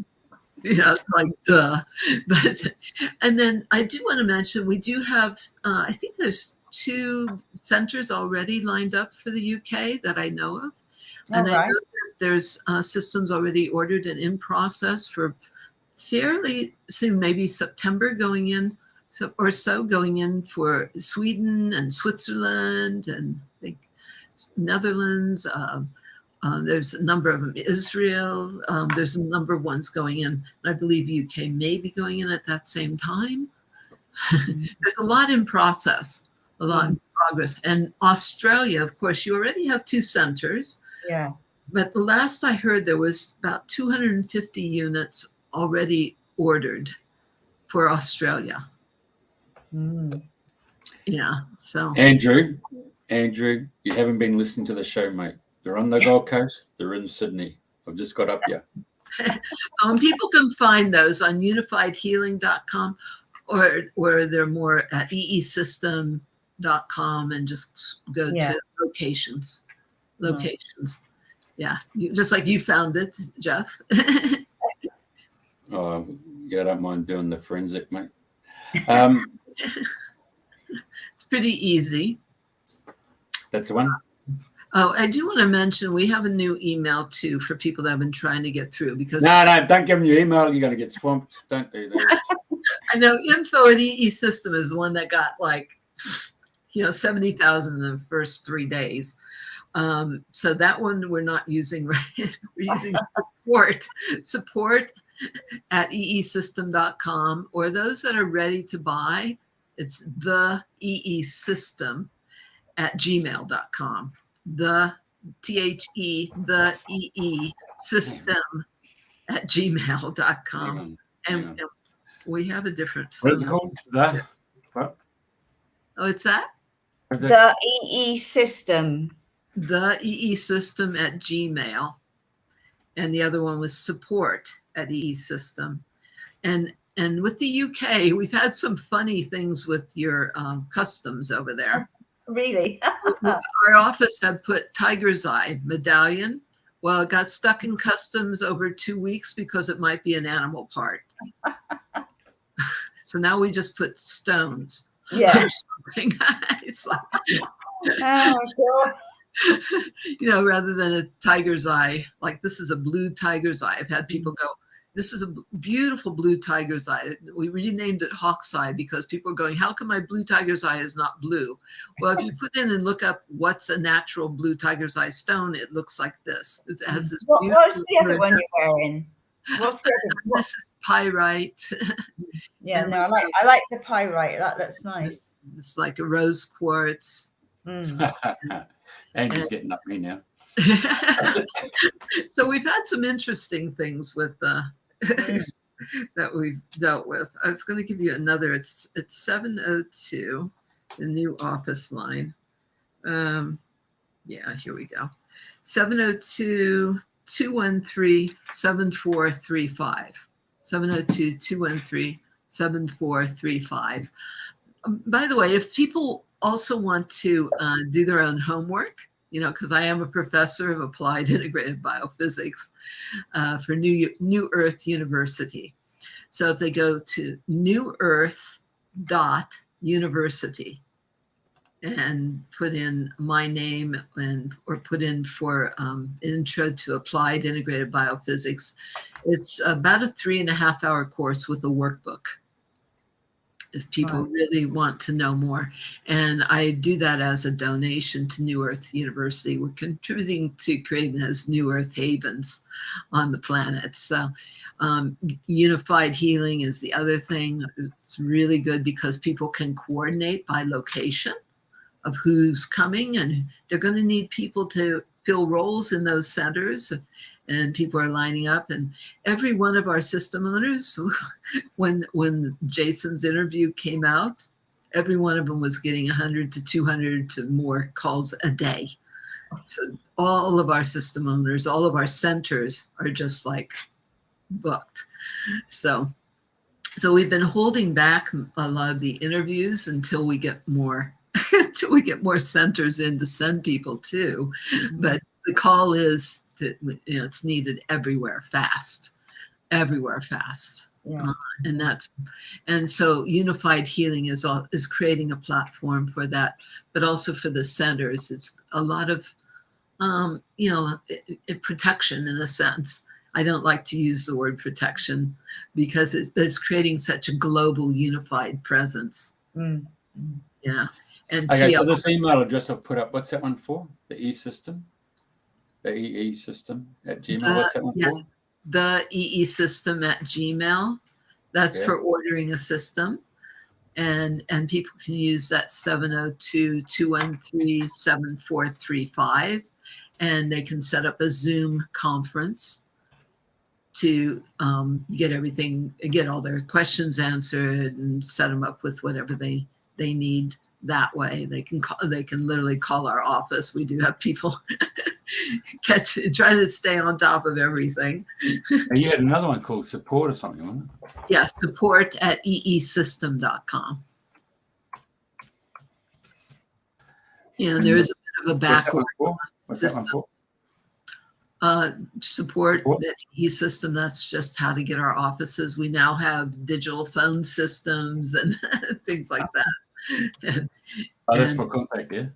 You know, it's like, duh. But, and then I do want to mention, we do have, I think there's 2 centers already lined up for the UK that I know of. And I know that there's systems already ordered and in process for fairly soon, maybe September, going in so going in for Sweden and Switzerland and I think Netherlands. There's a number of them. Israel. There's a number of ones going in. And I believe UK may be going in at that same time. There's a lot in process, a lot in progress. And Australia, of course, you already have 2 centers. Yeah. But the last I heard, there was about 250 units already ordered for Australia. Yeah. So Andrew, you haven't been listening to the show, mate. They're on the Gold Coast. They're in Sydney. I've just got up here. people can find those on unifiedhealing.com or they're more at eesystem.com and just go to locations. Yeah, just like you found it, Jeff. Oh, yeah, I don't mind doing the forensic, mate. It's pretty easy. That's the one. Oh, I do want to mention we have a new email too for people that have been trying to get through because No, don't give them your email. You're going to get swamped. Don't do that. I know info@eesystem is the one that got 70,000 in the first 3 days. So that one we're not using, right? We're using support@eesystem.com, or those that are ready to buy, it's the eesystem@gmail.com. The system@gmail.com. And we have a different phone. What is it called? What? Oh, it's that? The EE system. The eesystem@gmail. And the other one was support@eesystem. And with the UK, we've had some funny things with your customs over there. Really? Our office had put tiger's eye medallion. Well, it got stuck in customs over 2 weeks because it might be an animal part. So now we just put stones. Yeah. Or something. It's like, Oh my God. Rather than a tiger's eye, like this is a blue tiger's eye. I've had people go, this is a beautiful blue tiger's eye. We renamed it hawk's eye because people are going, how come my blue tiger's eye is not blue? Well, if you put in and look up what's a natural blue tiger's eye stone, it looks like this. It has this What's the other one you're wearing? What's the other one? This is pyrite. Yeah, no, I like the pyrite. That looks nice. It's like a rose quartz. Andrew's getting up me now. So we've had some interesting things with that we've dealt with. I was going to give you another. It's 702, the new office line. Yeah, here we go. 702-213-7435. 702-213-7435. By the way, if people also want to do their own homework, because I am a professor of applied integrative biophysics for New Earth University. So if they go to newearth.university and put in my name or put in for Intro to Applied Integrative Biophysics, it's about a 3.5-hour course with a workbook, if people really want to know more. And I do that as a donation to New Earth University. We're contributing to creating those New Earth havens on the planet. So unified healing is the other thing. It's really good because people can coordinate by location of who's coming, and they're going to need people to fill roles in those centers. And people are lining up, and every one of our system owners, when Jason's interview came out, every one of them was getting 100 to 200 to more calls a day. So all of our system owners, all of our centers are just like booked. So we've been holding back a lot of the interviews until we get more centers in to send people to. But the call is that it's needed everywhere fast. Yeah. And so unified healing is creating a platform for that, but also for the centers. It's a lot of protection in a sense. I don't like to use the word protection because it's creating such a global unified presence. Mm. Yeah. And Okay, so this email address I've put up, what's that one for? The E-system? The EE system at Gmail. What's that one for? The EE system at Gmail. That's for ordering a system. And people can use that 702-213-7435. And they can set up a Zoom conference to get all their questions answered and set them up with whatever they need that way. They can literally call our office. We do have people try to stay on top of everything. And you had another one called support or something, wasn't it? Yeah, support at eesystem.com. There is a bit of a backward system. Support that E-system, that's just how to get our offices. We now have digital phone systems and things like that. That's for contact, yeah?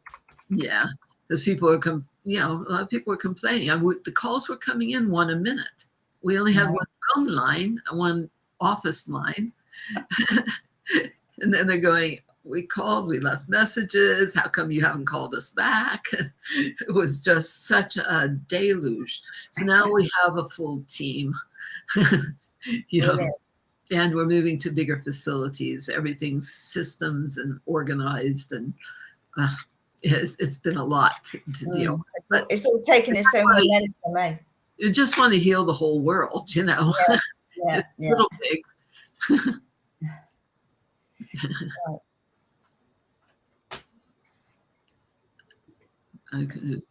Yeah, because people are, a lot of people are complaining. The calls were coming in one a minute. We only had one phone line, one office line. And then they're going, we called, we left messages. How come you haven't called us back? It was just such a deluge. So now we have a full team, and we're moving to bigger facilities. Everything's systems and organized, and it's been a lot to deal with. But it's all taken its own momentum, eh? You just want to heal the whole world, Yeah. It's a little big. Right. Okay.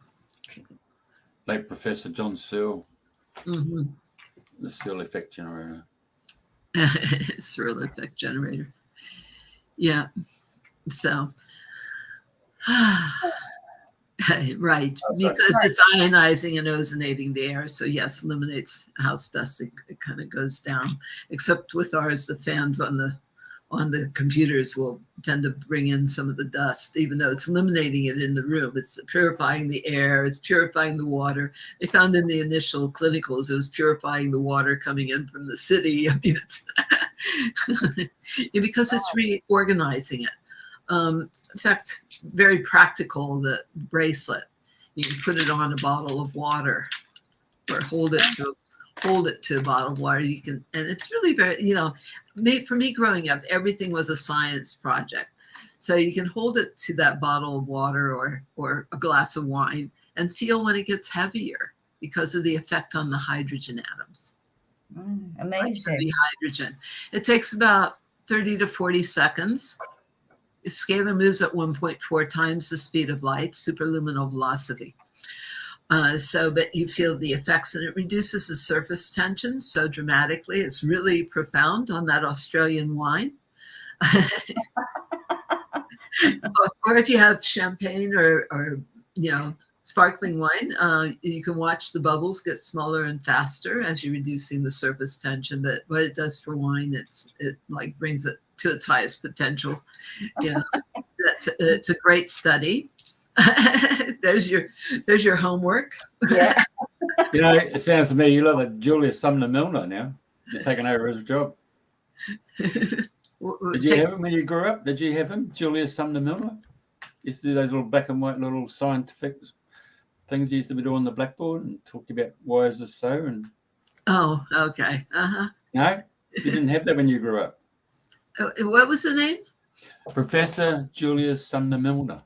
Like Professor John Searle, Mm-hmm. the Searle effect generator. Searle effect generator. Yeah. So, right. Because it's ionizing and ozonating the air. So, yes, eliminates house dust. It kind of goes down. Except with ours, the fans on the computers will tend to bring in some of the dust, even though it's eliminating it in the room. It's purifying the air. It's purifying the water. They found in the initial clinicals, it was purifying the water coming in from the city. I mean, it's because it's reorganizing it. In fact, very practical, the bracelet. You can put it on a bottle of water or hold it to a bottle of water. You can, and it's really very, for me growing up, everything was a science project. So you can hold it to that bottle of water or a glass of wine and feel when it gets heavier because of the effect on the hydrogen atoms. Amazing. The hydrogen. It takes about 30 to 40 seconds. The scalar moves at 1.4 times the speed of light, superluminal velocity. But you feel the effects, and it reduces the surface tension so dramatically. It's really profound on that Australian wine. Or if you have champagne or sparkling wine, you can watch the bubbles get smaller and faster as you're reducing the surface tension. But what it does for wine, it like brings it to its highest potential. It's a great study. There's your homework. Yeah. It sounds to me you look like Julius Sumner Milner now. You're taking over his job. Did you have him when you grew up? Did you have him, Julius Sumner Milner? Used to do those little black and white little scientific things you used to be doing on the blackboard and talk about why is this so? And oh, okay. No, you didn't have that when you grew up. What was the name? Professor Julius Sumner Milner.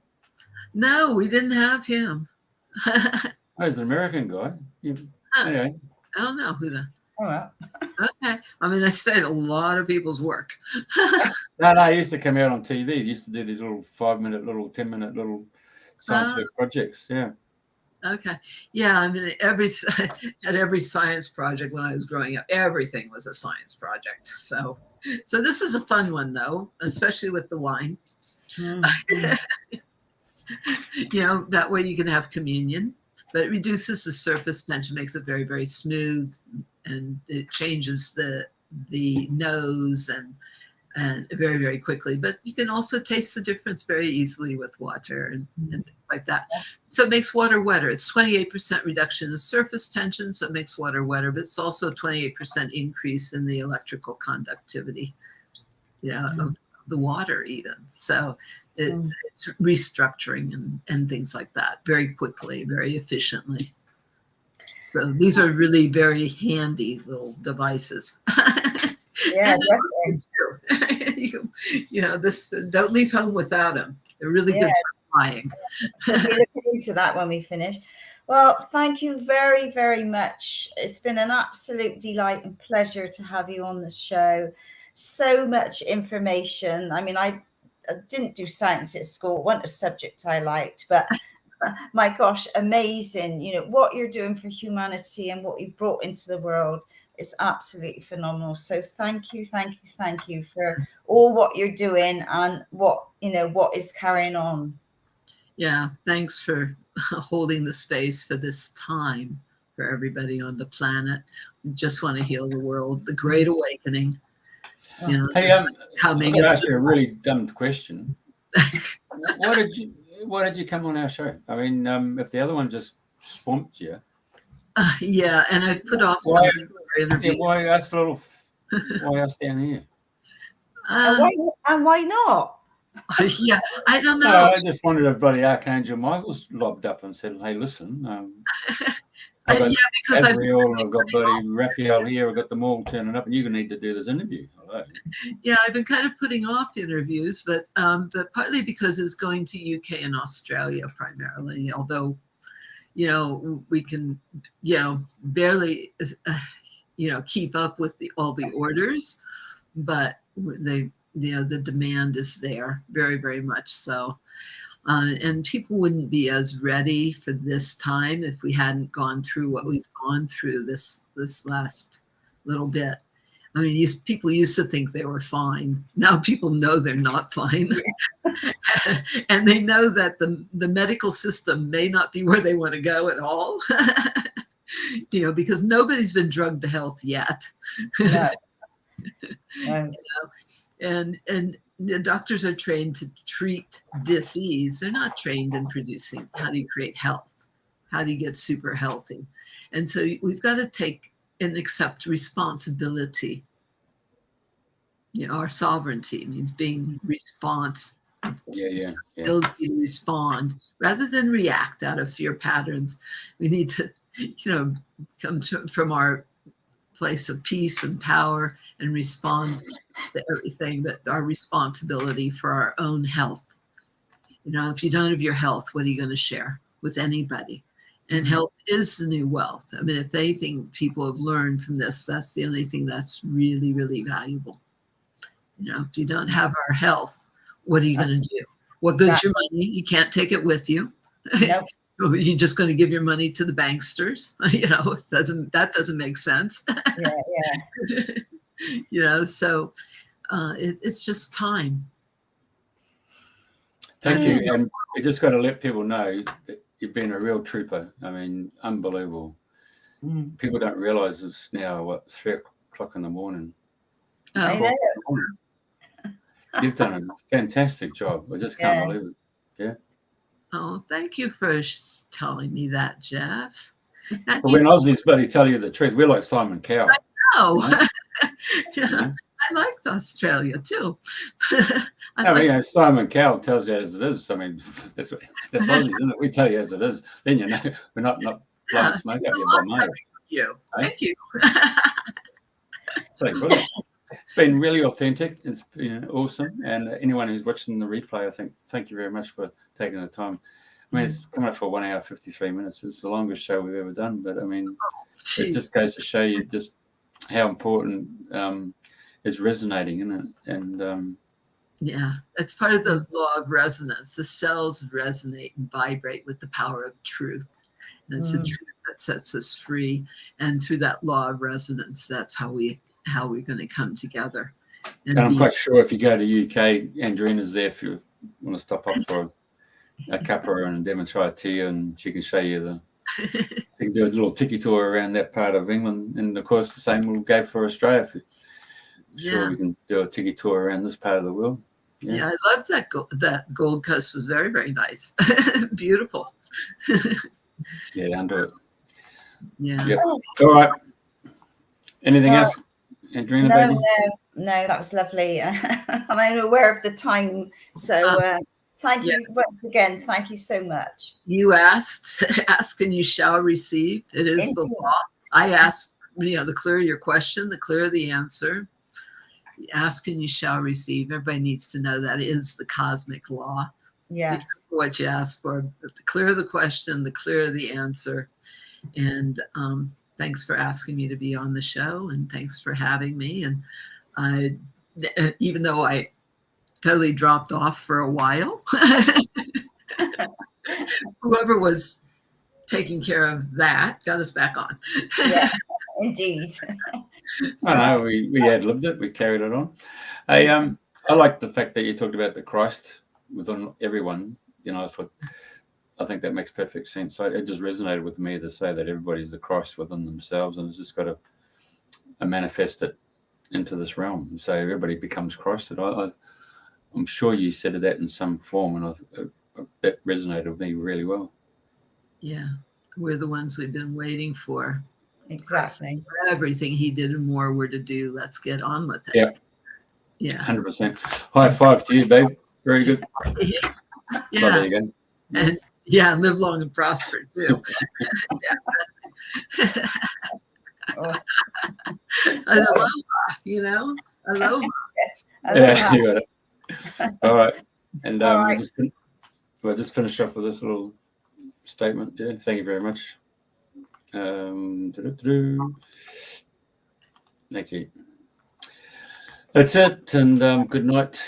No, we didn't have him. Oh, he's an American guy. Anyway. I don't know who the. Oh, wow. Okay. I mean, I studied a lot of people's work. No, he used to come out on TV. He used to do these little 5-minute, little 10-minute little scientific projects. Yeah. Okay. Yeah. I mean, at every science project when I was growing up, everything was a science project. So this is a fun one, though, especially with the wine. Mm-hmm. That way you can have communion, but it reduces the surface tension, makes it very, very smooth, and it changes the nose, and and very, very quickly. But you can also taste the difference very easily with water and things like that. So it makes water wetter. It's 28% reduction in surface tension, so it makes water wetter, but it's also a 28% increase in the electrical conductivity, of the water even. So it's restructuring and things like that very quickly, very efficiently. So these are really very handy little devices. Yeah, And this don't leave home without them. They're really good for flying. We'll be looking into that when we finish. Well, thank you very, very much. It's been an absolute delight and pleasure to have you on the show. So much information. I mean, I didn't do science at school. It wasn't a subject I liked, but my gosh, amazing. What you're doing for humanity and what you've brought into the world is absolutely phenomenal. So thank you for all what you're doing and what is carrying on. Yeah, thanks for holding the space for this time for everybody on the planet. We just want to heal the world. The Great Awakening. Hey, coming. I'm going to ask you a really dumb question. Why did you come on our show? I mean, if the other one just swamped you. Yeah, and I've put off Why, some interviews. why us down here? And why not? Yeah, I don't know. No, I just wondered if bloody Archangel Michael's lobbed up and said, "Hey, listen, I've got because I've got bloody Raphael here. I've got them all turning up, and you need to do this interview." Hello. Yeah, I've been kind of putting off interviews, but partly because it's going to UK and Australia primarily. Although, we can, barely, keep up with all the orders, but the demand is there very, very much so. And people wouldn't be as ready for this time if we hadn't gone through what we've gone through this last little bit. I mean, people used to think they were fine. Now people know they're not fine. And they know that the medical system may not be where they want to go at all. Because nobody's been drugged to health yet. No. And the doctors are trained to treat disease. They're not trained in producing how do you create health, how do you get super healthy. And so we've got to take and accept responsibility. Our sovereignty means being responsible. Yeah. Ability to respond rather than react out of fear patterns. We need to, come from our place of peace and power and respond to everything, but our responsibility for our own health. If you don't have your health, what are you going to share with anybody? And health is the new wealth. I mean, if anything people have learned from this, that's the only thing that's really, really valuable. If you don't have our health, what are you going to do? What good's your money? You can't take it with you. Nope. You're just going to give your money to the banksters. That doesn't make sense. Yeah. So it's just time. Thank you. And we just got to let people know that you've been a real trooper. I mean, unbelievable. People don't realize it's now, 3 o'clock in the morning. I know. You've done a fantastic job. I just can't believe it. Yeah. Oh, thank you for telling me that, Jeff. But when Aussies bloody tell you the truth, we're like Simon Cowell. I liked Australia too. Simon Cowell tells you as it is. I mean, that's Aussies, isn't it? We tell you as it is. Then we're not blowing smoke at you by mail. Thank you. So brilliant. It's been really authentic. It's been awesome. And anyone who's watching the replay, I think, thank you very much for taking the time. I mean, it's coming up for 1 hour, 53 minutes. It's the longest show we've ever done. But I mean, it just goes to show you just how important it's resonating, isn't it? And it's part of the law of resonance. The cells resonate and vibrate with the power of truth. And it's the truth that sets us free. And through that law of resonance, that's how we're going to come together. And I'm quite sure if you go to UK, Andrena's there if you want to stop off for a cuppa and a demonstrate to you, and she can show you you can do a little tiki tour around that part of England. And of course, the same will go for Australia. Sure, we can do a tiki tour around this part of the world. Yeah, I love that. That Gold Coast was very, very nice. Beautiful. Yeah, under it. Yeah. Yep. All right. Anything else, Andrena, baby? No, that was lovely. I'm aware of the time, so thank you once again. Thank you so much. You asked, ask and you shall receive. It is the law. I asked, the clearer your question, the clearer the answer. Ask and you shall receive. Everybody needs to know that is the cosmic law. Yes. What you ask for. But the clearer the question, the clearer the answer. And thanks for asking me to be on the show, and thanks for having me. And even though I totally dropped off for a while, whoever was taking care of that got us back on. Yeah, indeed. I know we ad-libbed it, we carried it on. I like the fact that you talked about the Christ within everyone. I think that makes perfect sense. So it just resonated with me to say that everybody's the Christ within themselves, and it's just got to manifest it into this realm. So everybody becomes Christ. I'm sure you said that in some form, and that resonated with me really well. Yeah, we're the ones we've been waiting for. Exactly. Everything he did and more were to do. Let's get on with it. Yeah. Yeah. 100%. High five to you, babe. Very good. Yeah. Love it again. And live long and prosper too. Aloha, aloha. Yeah, you got it. All right. And All right. we'll just finish off with this little statement. Yeah, thank you very much. Thank you. That's it, and good night.